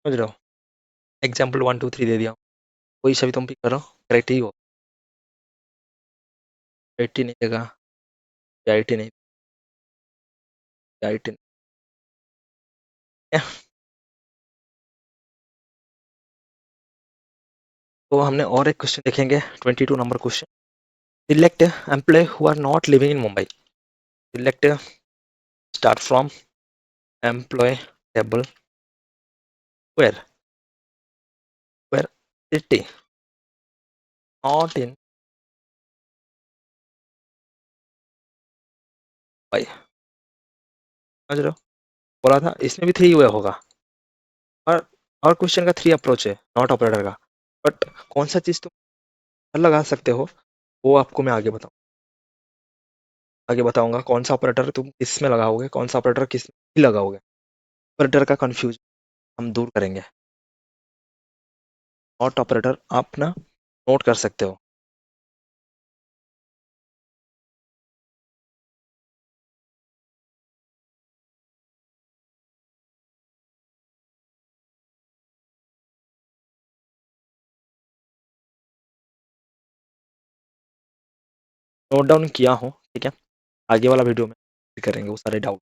समझ रहे हो? एग्जाम्पल 1 2 3 दे दिया, कोई सा भी तुम पिक करो, करेक्ट ही हो। IT नहीं देगा, IT नहीं, IT नहीं। तो हमने और एक क्वेश्चन देखेंगे, 22 number question. Select employ who are not living in Mumbai. Select, start from employ table, where where city not in Mumbai. समझ रहे हो? बोला था इसमें भी 3 हुआ होगा। और और क्वेश्चन का 3 अप्रोच है नॉट ऑपरेटर का, बट कौन सा चीज़ तुम लगा सकते हो वो आपको मैं आगे बताऊंगा कौन सा ऑपरेटर तुम किस में लगाओगे, कौन सा ऑपरेटर किस में नहीं लगाओगे। ऑपरेटर का कंफ्यूज हम दूर करेंगे। नॉट ऑपरेटर आप ना नोट कर सकते हो। नोट डाउन किया हो, ठीक है, आगे वाला वीडियो में करेंगे वो सारे doubt.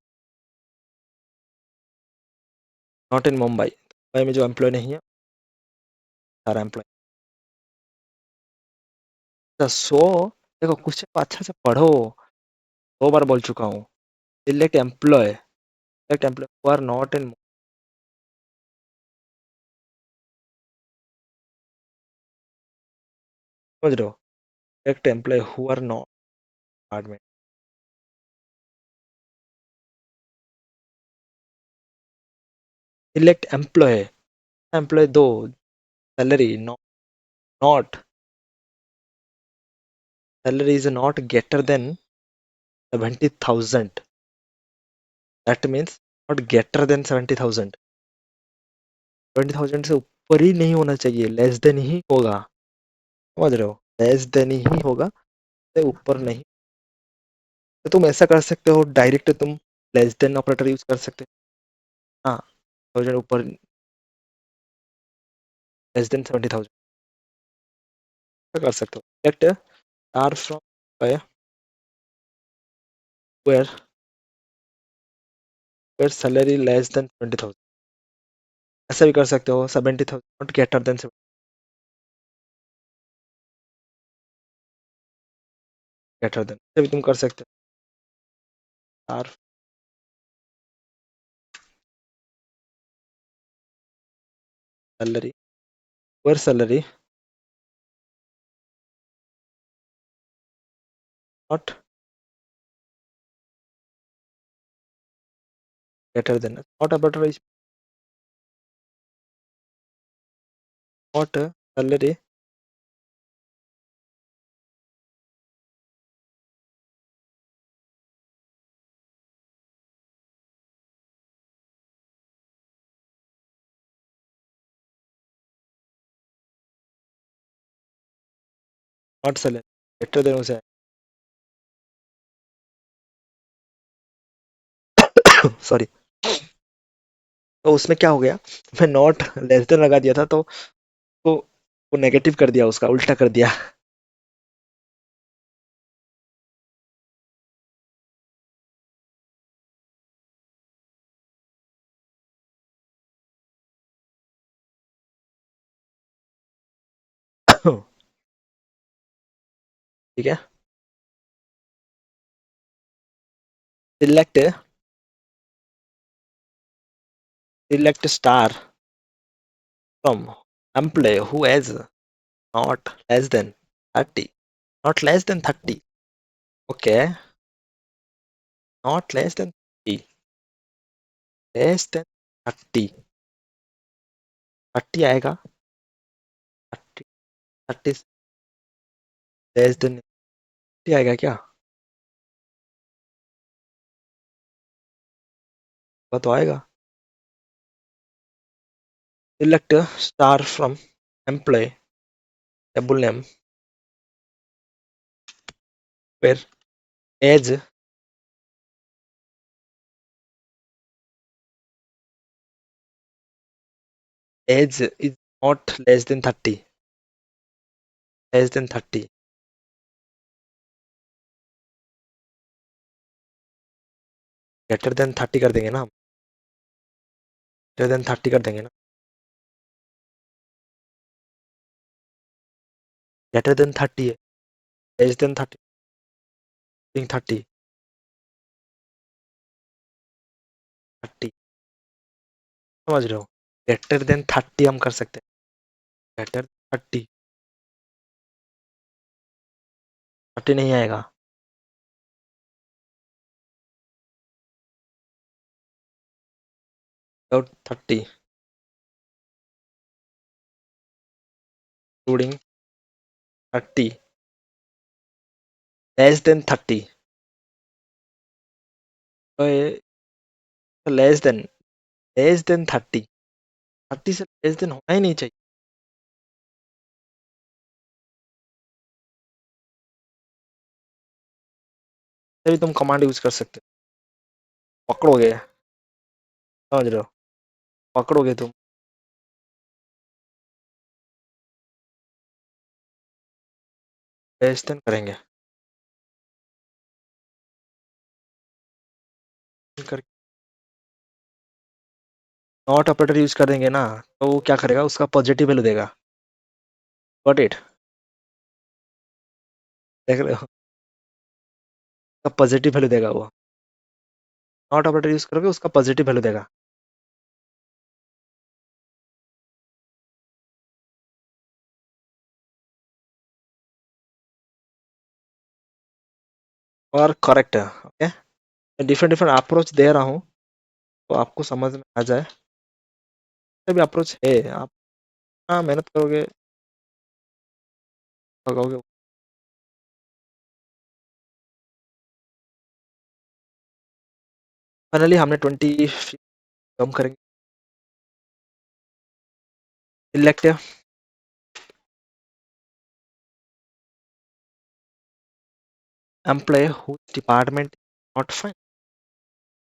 Not in Mumbai, Mumbai में जो एम्प्लॉय नहीं है सारा एम्प्लॉय। सो देखो क्वेश्चन को अच्छे से पढ़ो, 2 बार बोल चुका हूँ। Select employ who are not in, समझ रहे हो? Select employ who are not department. Select employee, employee दो, salary not salary is not greater than 70,000, that means not greater than 70,000, 20,000 से ऊपर ही नहीं होना चाहिए, लेस देन ही होगा। समझ रहे हो? लेस देन ही होगा, से ऊपर नहीं। तो तुम ऐसा कर सकते हो डायरेक्ट, तुम लेस देन ऑपरेटर यूज कर सकते हो। हाँ, 1000 ऊपर, लेस देन 70,000 कर सकते हो। Select are from where where salary less than 20,000, ऐसा भी कर सकते हो। 70,000 not greater than, greater than, ऐसे भी तुम कर सकते हो। Are salary, where salary not greater than, not operator is not salary not salary greater than उसे। सॉरी। तो उसमें क्या हो गया, मैं नॉट लेस देन लगा दिया था, तो वो नेगेटिव कर दिया, उसका उल्टा कर दिया। ठीक है। Select select star from employ who has not less than 30, not less than 30, okay, not less than 30, less than 30, 30 आएगा, 30 लेस देन आएगा क्या? वो तो आएगा। Select star from employee double name फिर age age is not less than 30, less than 30। Greater than 30 कर देंगे ना हम, ग्रेटर देन 30 कर देंगे ना, ग्रेटर देन 30 है, लेस देन 30, 30, 30 समझ रहे हो? ग्रेटर देन 30 हम कर सकते हैं, ग्रेटर 30, 30 नहीं आएगा। विदाउट 30 इंक्लूडिंग 30 लेस देन 30, तो लेस देन 30, 30 से लेस देन होना ही नहीं चाहिए, तभी तुम कमांड यूज कर सकते हो, पकड़ोगे, समझ रहे हो? पकड़ोगे तुम। लेस देन करेंगे कर, नॉट ऑपरेटर यूज कर देंगे ना, तो वो क्या करेगा, उसका पॉजिटिव वैल्यू देगा। Got it? देख रहे हो? उसका पॉजिटिव वैल्यू देगा वो, नॉट ऑपरेटर यूज करोगे उसका पॉजिटिव वैल्यू देगा। और करेक्ट है, ओके। मैं डिफरेंट डिफरेंट अप्रोच दे रहा हूँ, तो आपको समझ में आ जाए, कोई भी अप्रोच है, आप हाँ मेहनत करोगे, लगाओगे। फाइनली हमने 20 कम करेंगे। Select employ who department not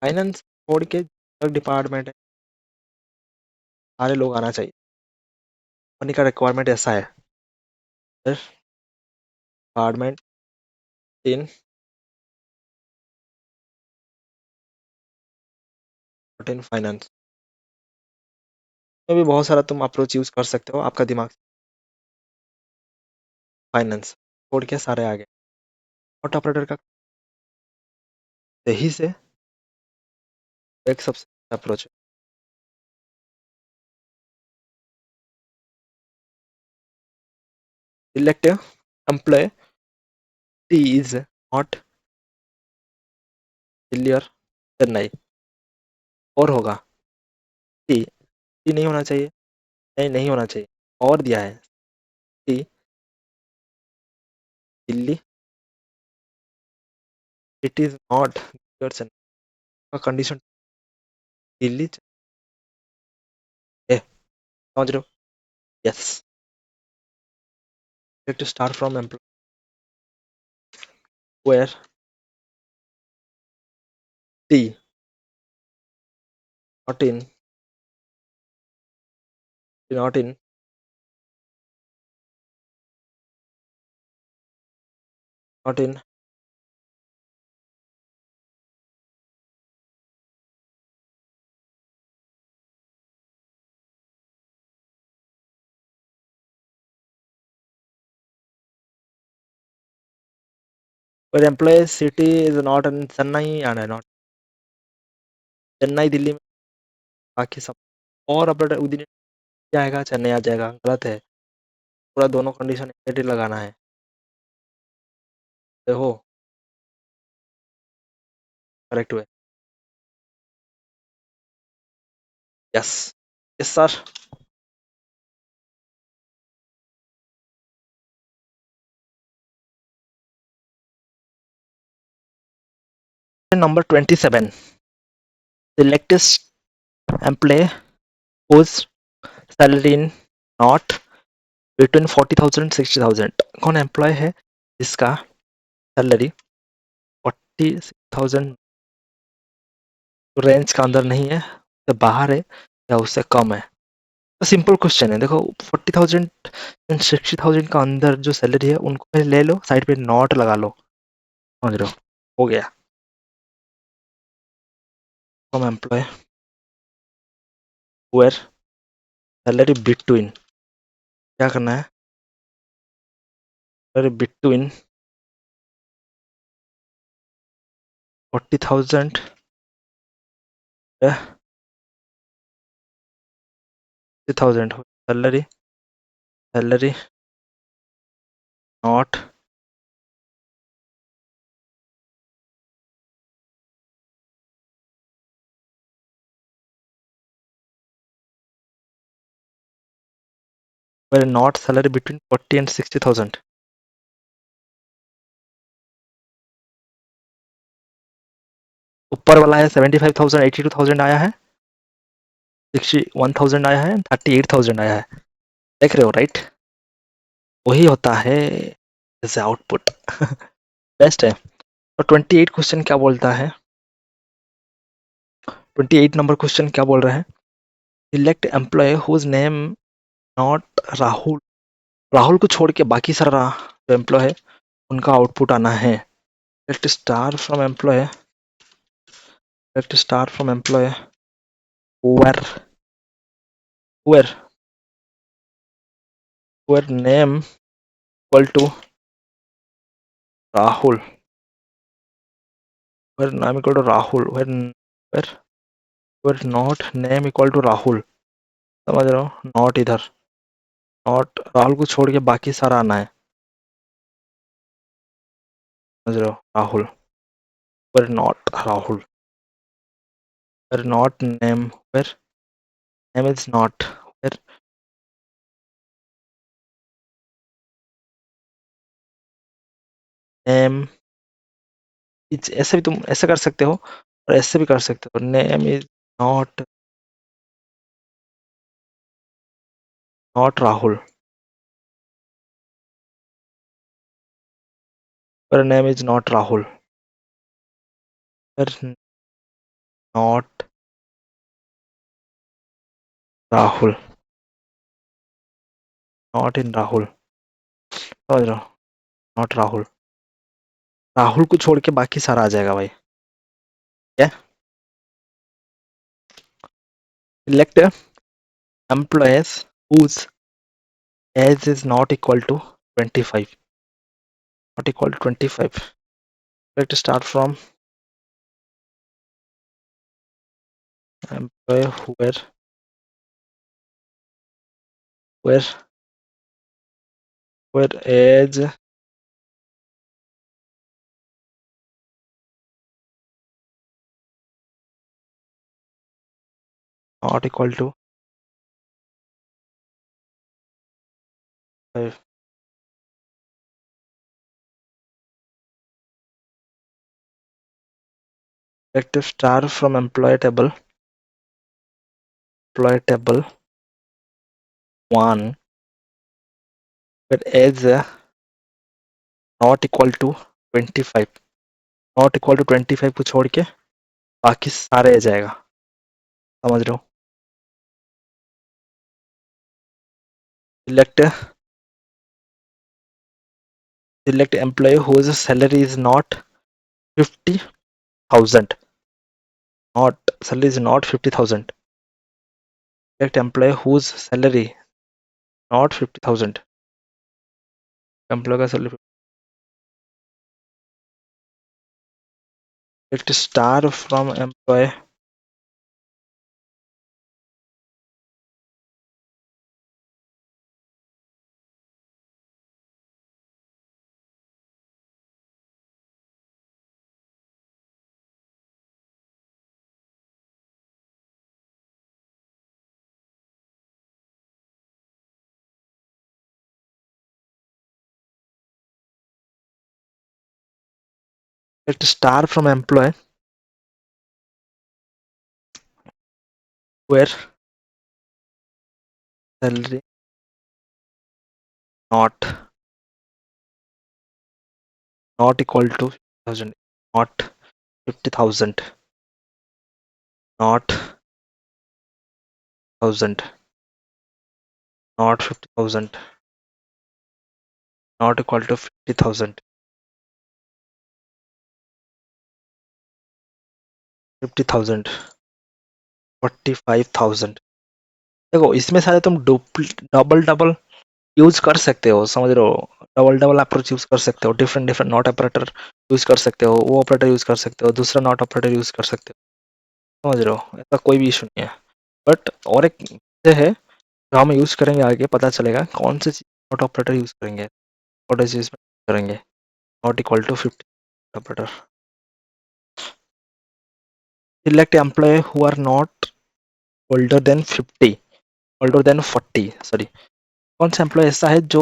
finance छोड़ के डिपार्टमेंट है, सारे लोग आना चाहिए, कंपनी का रिक्वायरमेंट ऐसा है। डिपार्टमेंट इन इन फाइनेंस में भी बहुत सारा तुम अप्रोच यूज कर सकते हो, आपका दिमाग। फाइनेंस छोड़ के सारे आ गए, नॉट ऑपरेटर का यही से एक सबसे अप्रोच है। Select employee T is not clear Chennai, और होगा टी, टी नहीं होना चाहिए, नहीं नहीं होना चाहिए, और दिया है T Delhi, it is not clear Chennai का कंडीशन, दिल्ली है, समझ रहे हो? Yes, to start from employee where T not in, not in, not in, where employee city is not in Chennai and not Chennai Delhi में, बाकी सब और अपडेट उधर जाएगा, चेन्नई आ जाएगा, गलत है। पूरा दोनों कंडीशन नेगेटिव लगाना है, देखो करेक्ट हुए। Yes, yes sir. Number 27. Select a employee whose salary in not between 40,000 60,000. कौन एम्प्लॉय है जिसका सैलरी 46,000 रेंज का अंदर नहीं है, उससे बाहर है या उससे कम है? तो सिंपल क्वेश्चन है। देखो 40,000 एंड 60,000 का अंदर जो सैलरी है उनको पहले ले लो, साइड पे नॉट लगा लो, समझ रहे हो गया। Come employee where salary between, क्या करना है, salary between 40,000 60,000 salary, salary not where not salary between 40 and 60,000। ऊपर वाला है 75,000 82,000 आया है, 61,000 आया है, 38,000 आया है, देख रहे हो राइट? वही होता है जैसे आउटपुट। बेस्ट है। और 28 क्वेश्चन क्या बोलता है, 28 नंबर क्वेश्चन क्या बोल रहा है, select employ whose name not Rahul, Rahul को छोड़ के बाकी सारा जो एम्प्लॉय है उनका आउटपुट आना है। Select star from employ, select star from employ where where where name equal to Rahul, where नाम equal to Rahul, where where not name equal to Rahul, समझ रहे हो? नॉट इधर, नॉट राहुल को छोड़ के बाकी सारा आना है, समझ रहे हो? Rahul, where not Rahul, where not name, where name is not, where name ऐसे भी तुम ऐसे कर सकते हो और ऐसे भी कर सकते हो, name is not not Rahul, पर नेम इज नॉट राहुल, पर not Rahul, not in Rahul, समझ रहे हो? नॉट राहुल, राहुल को छोड़ के बाकी सारा आ जाएगा भाई। क्या select employees whose age is not equal to 25, not equal to 25, let's start from employee where where age not equal to 5, select star from employee table 1 where age not equal to 25, not equal to 25 को छोड़ के बाकी सारे आ जाएगा, समझ रहे हो? Select select employ whose salary is not 50,000, not salary is not 50,000, select employ whose salary not 50,000, employ का salary, select star from employ select star from employ where salary not not equal to 50,000, not 50,000, not 1000, not 50,000, not equal to 50,000, 50,000, 45,000। देखो इसमें सारे तुम डबल डबल यूज कर सकते हो, समझ रहे हो? डबल डबल अप्रोच यूज कर सकते हो, different different not operator use कर सकते हो, वो ऑपरेटर यूज कर सकते हो, दूसरा नॉट ऑपरेटर यूज कर सकते हो, समझ रहे हो? ऐसा कोई भी इशू नहीं है। बट और एक चीज़ है जो हम यूज करेंगे, आगे पता चलेगा कौन सी चीज नॉट ऑपरेटर यूज करेंगे और चीज करेंगे। Not equal to 50 operator. Select employ who are not older than 50, older than 40, sorry. कौन सा एम्प्लॉय ऐसा है जो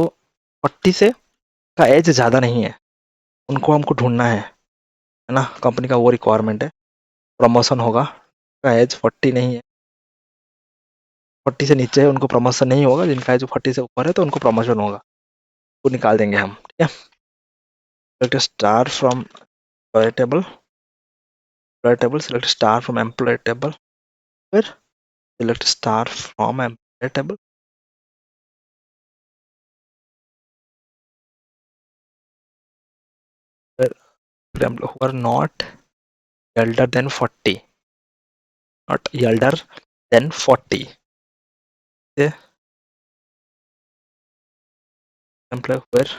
40 से का एज ज़्यादा नहीं है, उनको हमको ढूंढना है ना? कंपनी का वो रिक्वायरमेंट है। प्रमोशन होगा, का एज 40 नहीं है, 40 से नीचे है उनको प्रमोशन नहीं होगा, जिनका एज 40 से ऊपर है तो उनको प्रमोशन होगा, वो निकाल देंगे हम, ठीक है? Select star from employ table, select star from employ table, फिर select star from employ table, फिर employ who are not elder than 40, not elder than 40, the employee were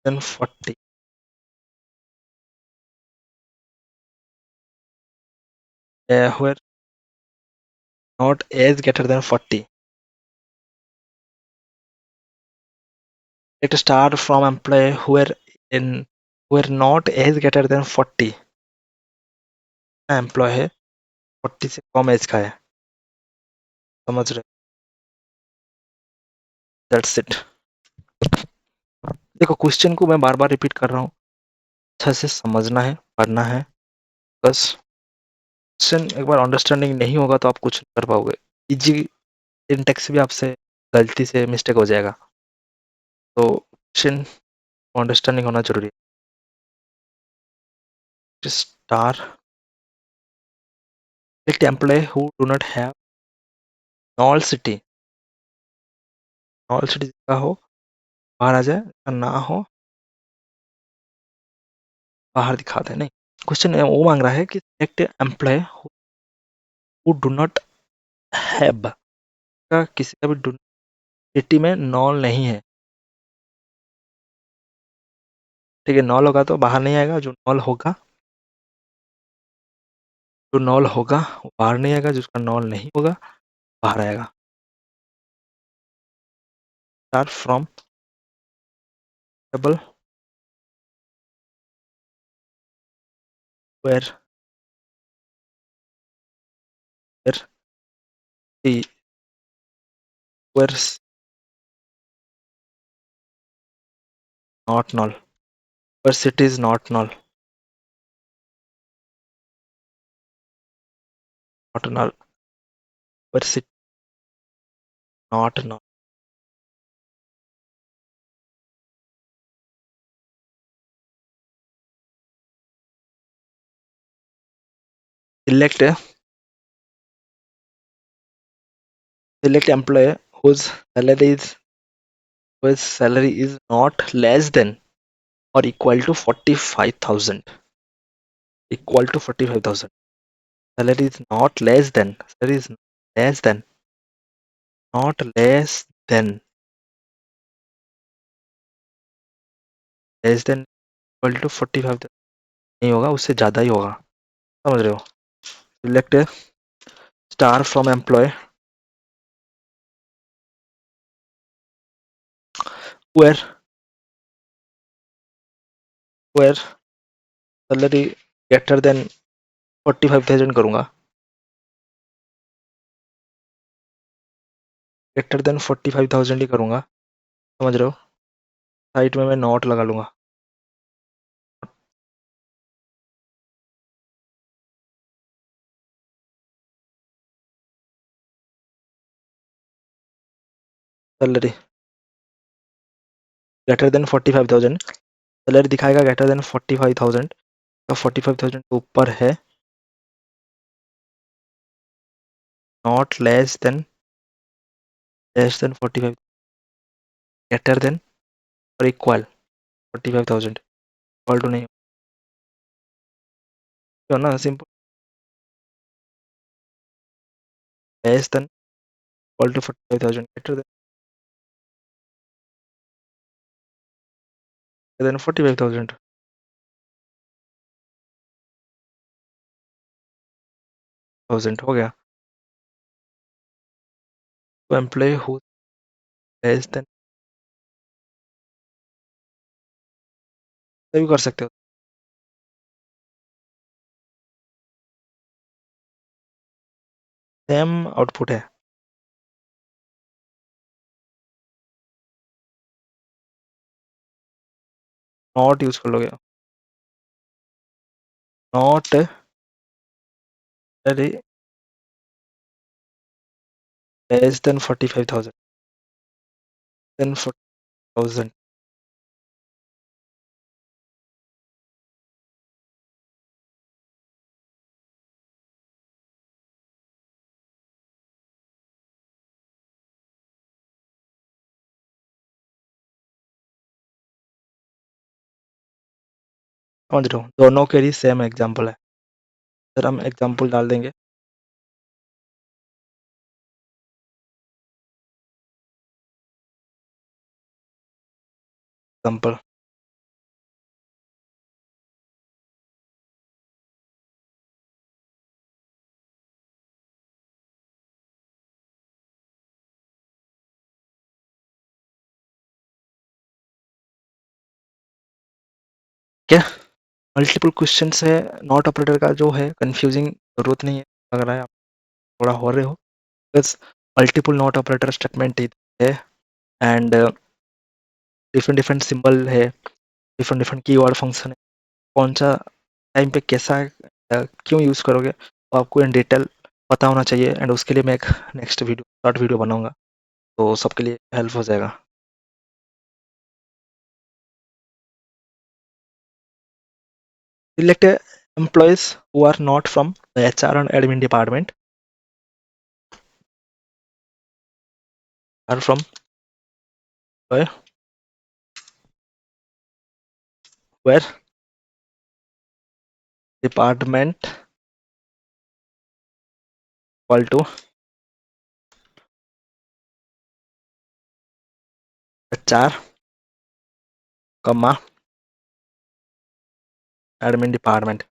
than 40, were not age greater than 40. It start from employee in who were not age greater than 40, employ है 40 से कम एज का है, समझ रहे? That's it. देखो क्वेश्चन को मैं बार बार रिपीट कर रहा हूँ, अच्छा से समझना है, पढ़ना है, बस। क्वेश्चन एक बार अंडरस्टैंडिंग नहीं होगा तो आप कुछ नहीं कर पाओगे। इजी सिंटेक्स भी आपसे गलती से मिस्टेक हो जाएगा, तो क्वेश्चन अंडरस्टैंडिंग होना जरूरी है। Star select employee who do not have knoll city, knoll city का हो बाहर आ जाए, अगर ना हो बाहर दिखा दे। नहीं, क्वेश्चन वो मांग रहा है कि select employee who do not have, का किसी का भी सिटी में नॉल नहीं है, ठीक है? नॉल होगा तो बाहर नहीं आएगा, जो नॉल होगा वो बाहर नहीं आएगा, जिसका नॉल नहीं होगा बाहर आएगा। Star from table where where C where not null, where city is not null, not null, where city not null. Select select employee salary is whose salary is not less than or equal to 45,000, equal to 45,000. Salary is not less than, salary is less than, not less than, less than equal to 45,000 नहीं होगा, उससे ज़्यादा ही होगा, समझ रहे हो? Select star from employ where where salary greater than 45,000 करूँगा, ग्रेटर देन 45,000 ही करूँगा, समझ रहे हो? साइड में मैं नॉट लगा लूँगा। सैलरी ग्रेटर देन 45,000, सैलरी दिखाएगा ग्रेटर देन 45,000, तो 45,000 के ऊपर है, not less than 45, greater than और इक्वल 45,000, इक्वल टू नहीं हो ना, simple, less than equal to 45,000, greater than 45,000, हो गया। तो एम्प्लॉय हु लेस देन, भी कर सकते हो, सेम आउटपुट है, नॉट यूज कर लोगे, नॉट लेस देन 45,000, देन 40,000, समझ रहे हो? दोनों के लिए सेम एग्जाम्पल है, सर हम एग्जाम्पल डाल देंगे, एग्जाम्पल, क्या मल्टीपल क्वेश्चन है, नॉट ऑपरेटर का जो है कंफ्यूजिंग जरूरत नहीं है, लग रहा है आप थोड़ा हो रहे हो, बस मल्टीपल नॉट ऑपरेटर स्टेटमेंट है, एंड डिफरेंट डिफरेंट सिंबल है, डिफरेंट डिफरेंट कीवर्ड फंक्शन है, कौन सा टाइम पे कैसा क्यों यूज़ करोगे, तो आपको इन डिटेल पता होना चाहिए, एंड उसके लिए मैं एक नेक्स्ट वीडियो शॉर्ट वीडियो बनाऊंगा, तो सबके लिए हेल्प हो जाएगा। Select employees who are not from the HR and admin department, are from where department equal to HR, comma admin department,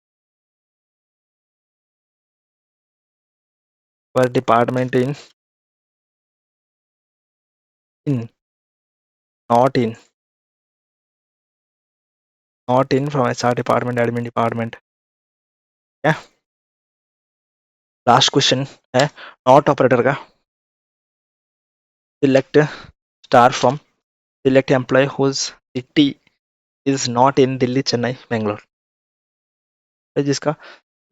where department in not in not in from HR department admin department, क्या लास्ट क्वेश्चन है नॉट ऑपरेटर का, select star from, select employ whose city is not in Delhi Chennai Bangalore, जिसका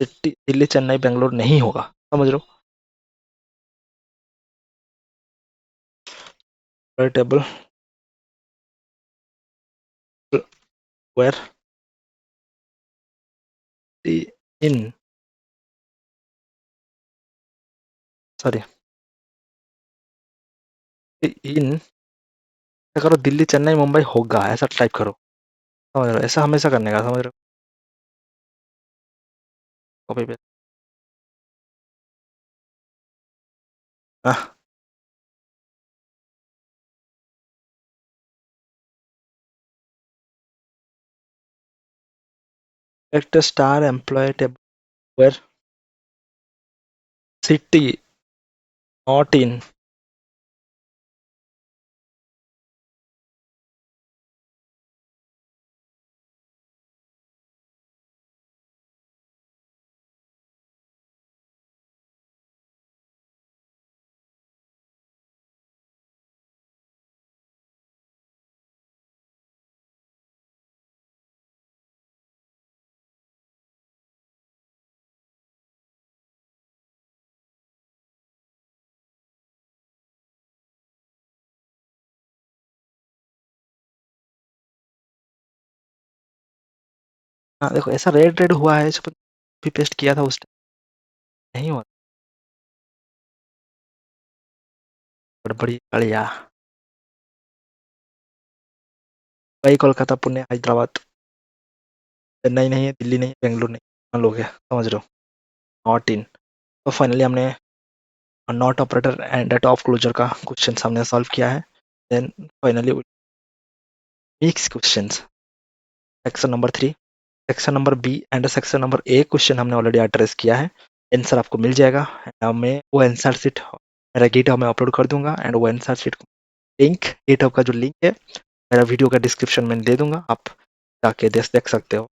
सिटी दिल्ली चेन्नई बेंगलोर नहीं होगा, समझ लो, table where in, sorry, in करो दिल्ली चेन्नई मुंबई होगा, ऐसा टाइप करो, समझ रहे हो? ऐसा हमेशा करने का, समझ रहे हो? कॉपी पे select a star employee table where city not in हाँ देखो ऐसा रेड रेड हुआ है, जो भी पेस्ट किया था उस टाइम नहीं हुआ। बड़ी बढ़िया। वही कोलकाता, पुणे, हैदराबाद, चेन्नई नहीं है, दिल्ली नहीं है, बेंगलुरु नहीं, मान लोग है, समझ रहे हो, नॉट इन। तो फाइनली हमने not operator and at of closure का क्वेश्चन हमने सॉल्व किया है। Then finally mix questions, section number 3, section number B and section number A question हमने ऑलरेडी एड्रेस किया है। आंसर आपको मिल जाएगा, and मैं वो आंसर शीट मेरा गिटहब में अपलोड कर दूंगा, एंड वो आंसर शीट लिंक, गिटहब का जो लिंक है मेरा वीडियो का डिस्क्रिप्शन में दे दूंगा, आप जाके देख सकते हो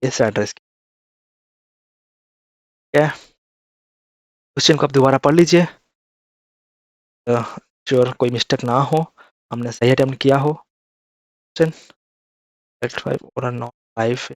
इस एड्रेस की। क्या क्वेश्चन को आप दोबारा पढ़ लीजिए, श्योर कोई मिस्टेक ना हो, हमने सही अटेम्प्ट किया हो। क्वेश्चन 5 और not 5।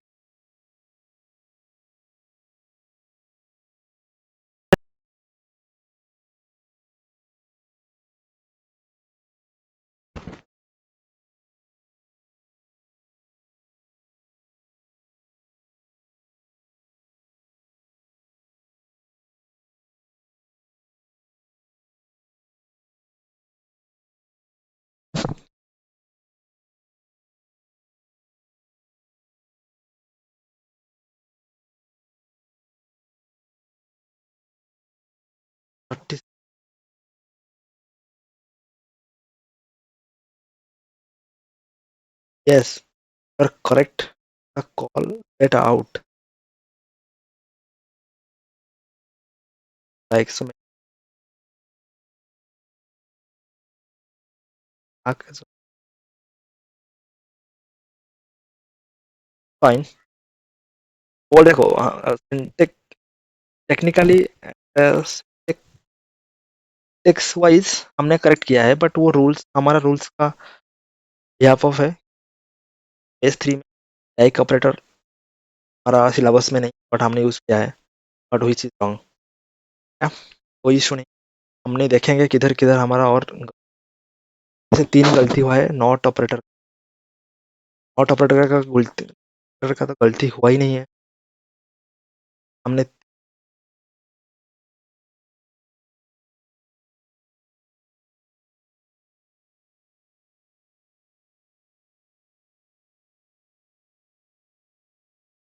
Yes, you're correct, the call get out like so fine। वो देखो टेक्निकली टेक्स वाइज हमने करेक्ट किया है, बट वो रूल्स हमारा रूल्स का बिहाफ ऑफ है। S3 में लाइक ऑपरेटर हमारा सिलेबस में नहीं, बट हमने यूज किया है, बट हुई चीज रॉन्ग, कोई इशू नहीं। हमने देखेंगे किधर किधर हमारा और से 3 गलती हुआ है। नॉट ऑपरेटर का गलती का तो गलती हुआ ही नहीं है। हमने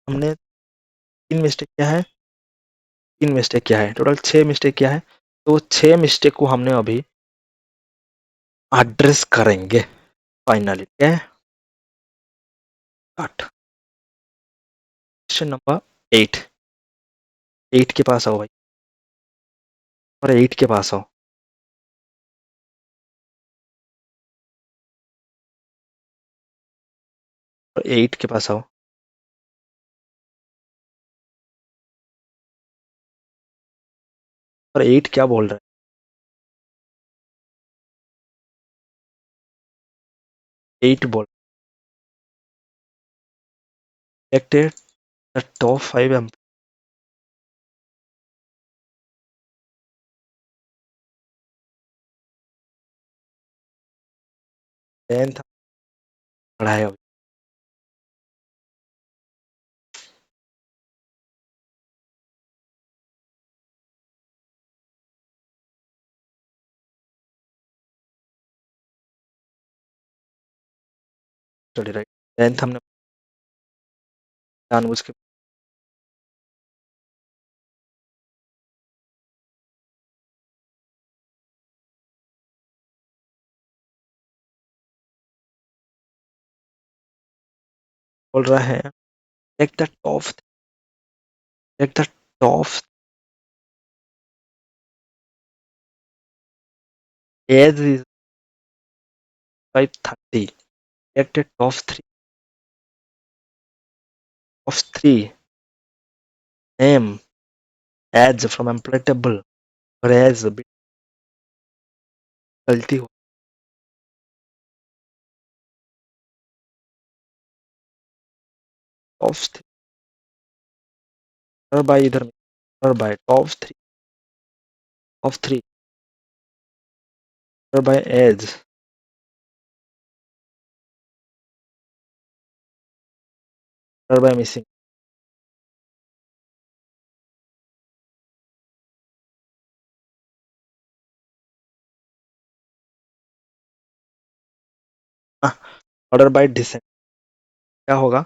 हमने 3 मिस्टेक किया है, 3 मिस्टेक किया है, टोटल 6 मिस्टेक किया है। तो 6 मिस्टेक को हमने अभी एड्रेस करेंगे फाइनली। क्या है? 8, क्वेश्चन नंबर 8। 8 के पास आओ भाई, और 8 के पास आओ, और 8 के पास आओ, और 8 क्या बोल रहा है? 8 बोल selected the top 5 10th पढ़ा है अभी। चलिए राइट, 10th हमने जानबूझ के बोल रहा है। Take the top, take the top age is 530, take the top 3 name ads from employee table, और एज गलती हो टॉप बाय इधर, और बाय टॉप 3 और बाय एज, और by missing. Order by descend क्या होगा,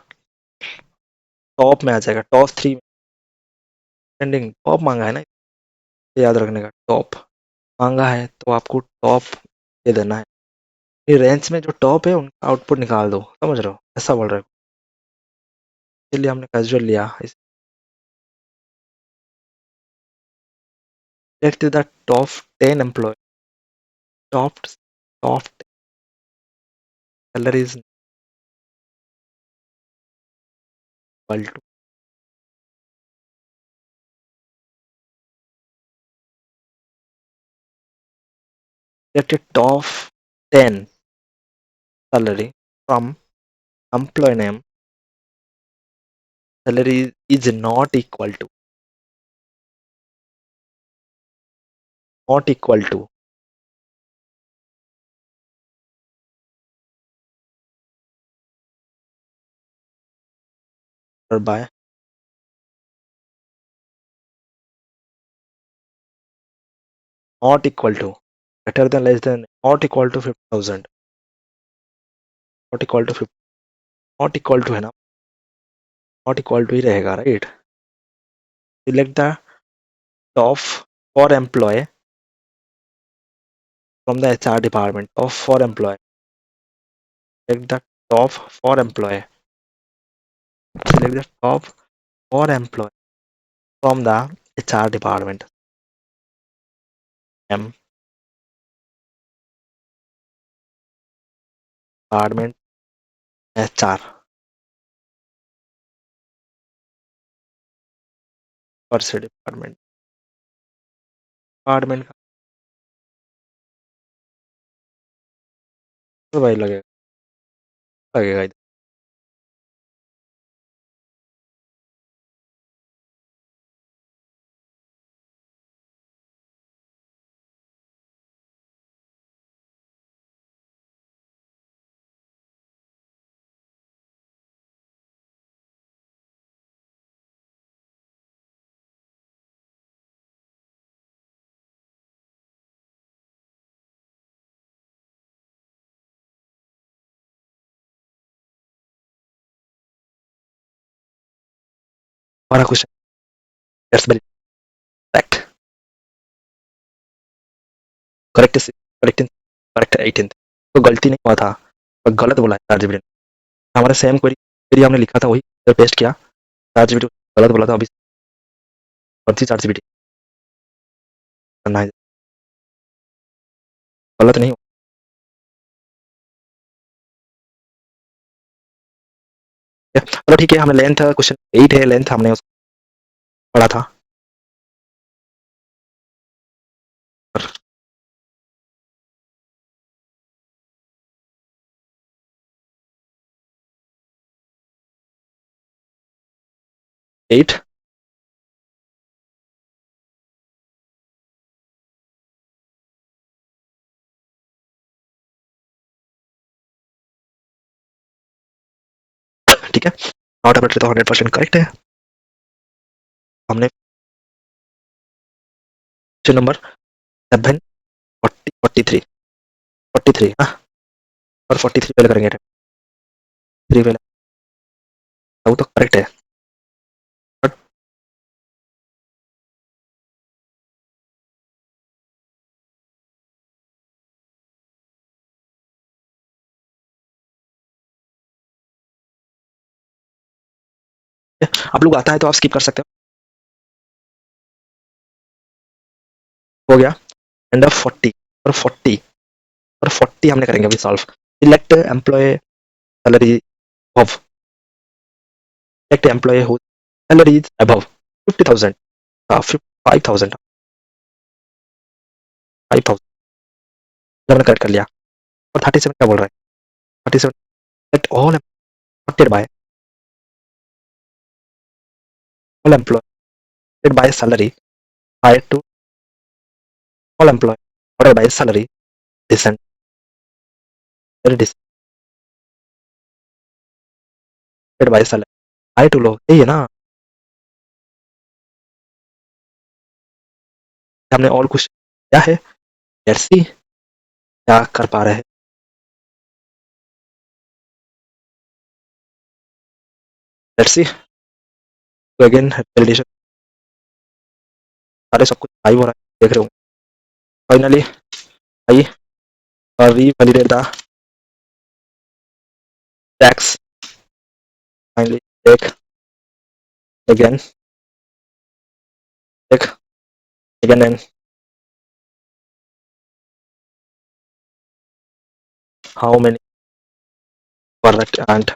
टॉप में आ जाएगा, टॉप 3 डिसेंडिंग, टॉप मांगा है ना, ये याद रखने का, टॉप मांगा है तो आपको टॉप दे देना है। ये रेंज में जो टॉप है उनका आउटपुट निकाल दो, समझ रहे हो, ऐसा बोल रहे हो, इसलिए हमने कैजुअल लिया। Select the top 10 employee, top salary is equal to, select the top 10 salary from employee name, salary is not equal to or by not equal to, greater than less than, not equal to 50,000, not equal to 50, not equal to है ना, not equal to ही रहेगा, right? Select the top for employee from the HR department, top for employee, select the top for employee, select the top for employee from the HR department, M department, HR परसे डिपार्टमेंट का तो भाई लगेगा, लगेगा इधर। 12 question, that's very correct, correct correct correct 18, तो गलती नहीं हुआ था, पर गलत बोला है चार्ट, हमारा सेम क्वेरी हमने लिखा था वही पेस्ट किया, चार्ट गलत बोला था, अभी फर्जी चार्ट करना है, गलत नहीं हुआ। चलो ठीक है, हमें लेंथ क्वेश्चन 8 है, लेंथ हमने उसको पढ़ा था, और 8 ठीक है, नॉट एबल तो 100% करेक्ट है। हमने क्वेश्चन नंबर 7 43 43 हाँ, और 43 पहले करेंगे, 3 पहले, वो तो करेक्ट है, बट आप लोग आता है तो आप स्किप कर सकते हो गया, एंड ऑफ 40 और 40 और 40 हमने करेंगे अभी solve, select employ salary of, select employ who salary is above 50,000, 5,000, 5,000 हमने करेक्ट कर लिया, और 37 क्या बोल रहा है, 37 select all employed by salary higher to all employ order by salary descent by salary high to low, यही है ना, हमने और कुछ क्या है, लेट्स सी क्या कर पा रहे हैं। लेट्स सी अगेन वैलिडेशन, सारे सब कुछ लाइव हो रहा है, देख रहे हो। Finally I revalidate the tax, finally check again, check again and how many correct and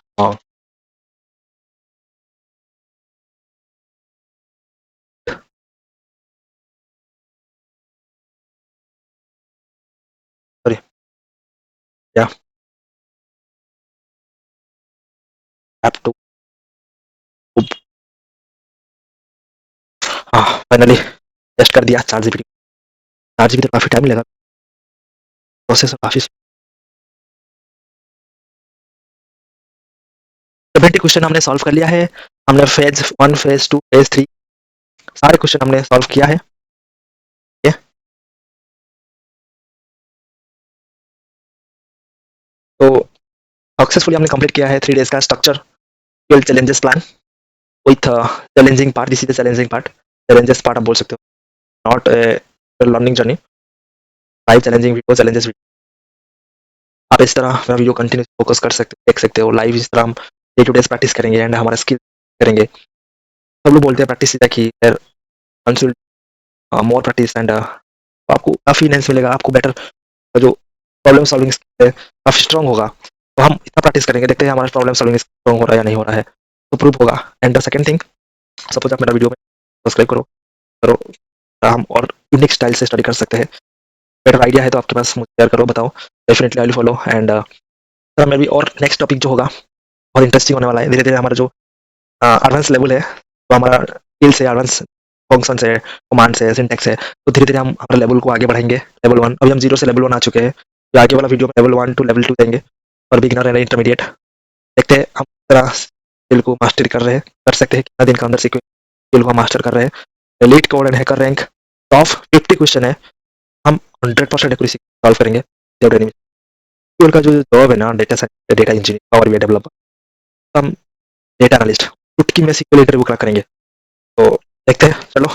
sorry या हैव टू, हाँ फाइनली टेस्ट कर दिया चार जीबी, चार जीबी तो काफी टाइम लगा, प्रोसेस काफी। 70 क्वेश्चन हमने सॉल्व कर लिया है, हमने फेज 1 फेज 2 फेज 3 सारे क्वेश्चन हमने सॉल्व किया है। ठीक है, तो सक्सेसफुली हमने कंप्लीट किया है 3 डेज का structure skill challenges plan with challenging part, this is the challenging part, challenges part आप बोल सकते हो, not learning journey, live challenging video challenges. आप इस तरह अपना वीडियो कंटिन्यू फोकस कर सकते देख सकते हो लाइव, इस तरह हम डे टू डेज प्रैक्टिस करेंगे एंड हमारा स्किल करेंगे। सब लोग बोलते हैं प्रैक्टिस सीधा की मोर प्रैक्टिस एंड आपको काफी इनहेंस मिलेगा, आपको बेटर जो प्रॉब्लम सॉल्विंग स्किल है काफी स्ट्रॉन्ग होगा। तो हम इतना प्रैक्टिस करेंगे, देखते हैं हमारा प्रॉब्लम सॉल्विंग स्ट्रॉन्ग हो रहा है या नहीं हो रहा है, तो प्रूव होगा। And the second thing, suppose आप मेरा वीडियो में सब्सक्राइब करो करो, हम और यूनिक स्टाइल से स्टडी कर सकते हैं। बेटर आइडिया है तो आपके पास मुझे शेयर करो, बताओ, definitely I will follow. And मैं भी और नेक्स्ट टॉपिक जो होगा बहुत इंटरेस्टिंग होने वाला है, धीरे धीरे हमारा जो एडवांस लेवल है, तो हमारा स्किल्स है, एडवांस फंक्शंस है, कमांड्स है, सिंटैक्स है, तो धीरे धीरे हम हमारे लेवल को आगे बढ़ाएंगे। लेवल 1 अभी हम 0 से लेवल 1 आ चुके हैं, जो आगे वाला वीडियो में लेवल 1 टू लेवल 2 देंगे, और बिगिनर एंड इंटरमीडिएट देखते हैं हम किस तरह स्किल को मास्टर कर रहे हैं, कर सकते हैं कितना दिन के अंदर स्किल को मास्टर कर रहे हैं। Elite code and hacker rank top 50 question है, हम 100% एक्यूरेसी सॉल्व करेंगे। स्किल का जो जॉब है ना, data science, data engineer, power BI developer, हम डेटा एनालिस्ट, चुटकी में सीक्वल इंटरव्यू क्रैक करेंगे। तो देखते हैं, चलो।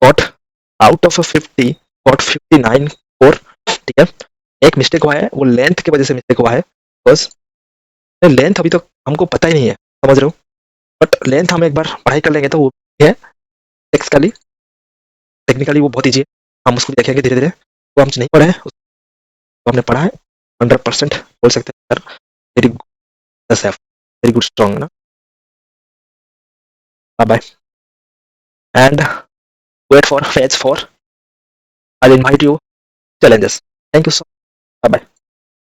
गॉट आउट ऑफ 50 गॉट 59 4, ठीक है। एक मिस्टेक हुआ है, वो लेंथ की वजह से मिस्टेक हुआ है, बस लेंथ अभी तक हमको पता ही नहीं है, समझ रहे हो। बट लेंथ हम एक बार पढ़ाई कर लेंगे तो वो है टेक्निकली, टेक्निकली वो बहुत ईजी है, हम उसको देखेंगे धीरे धीरे। वो हमसे नहीं पढ़ा है, उसको हमने पढ़ा है 100% बोल सकते हैं, very good, very good strong ना। Bye and wait for phase 4, I invite you challenges. Thank you so much. Bye bye.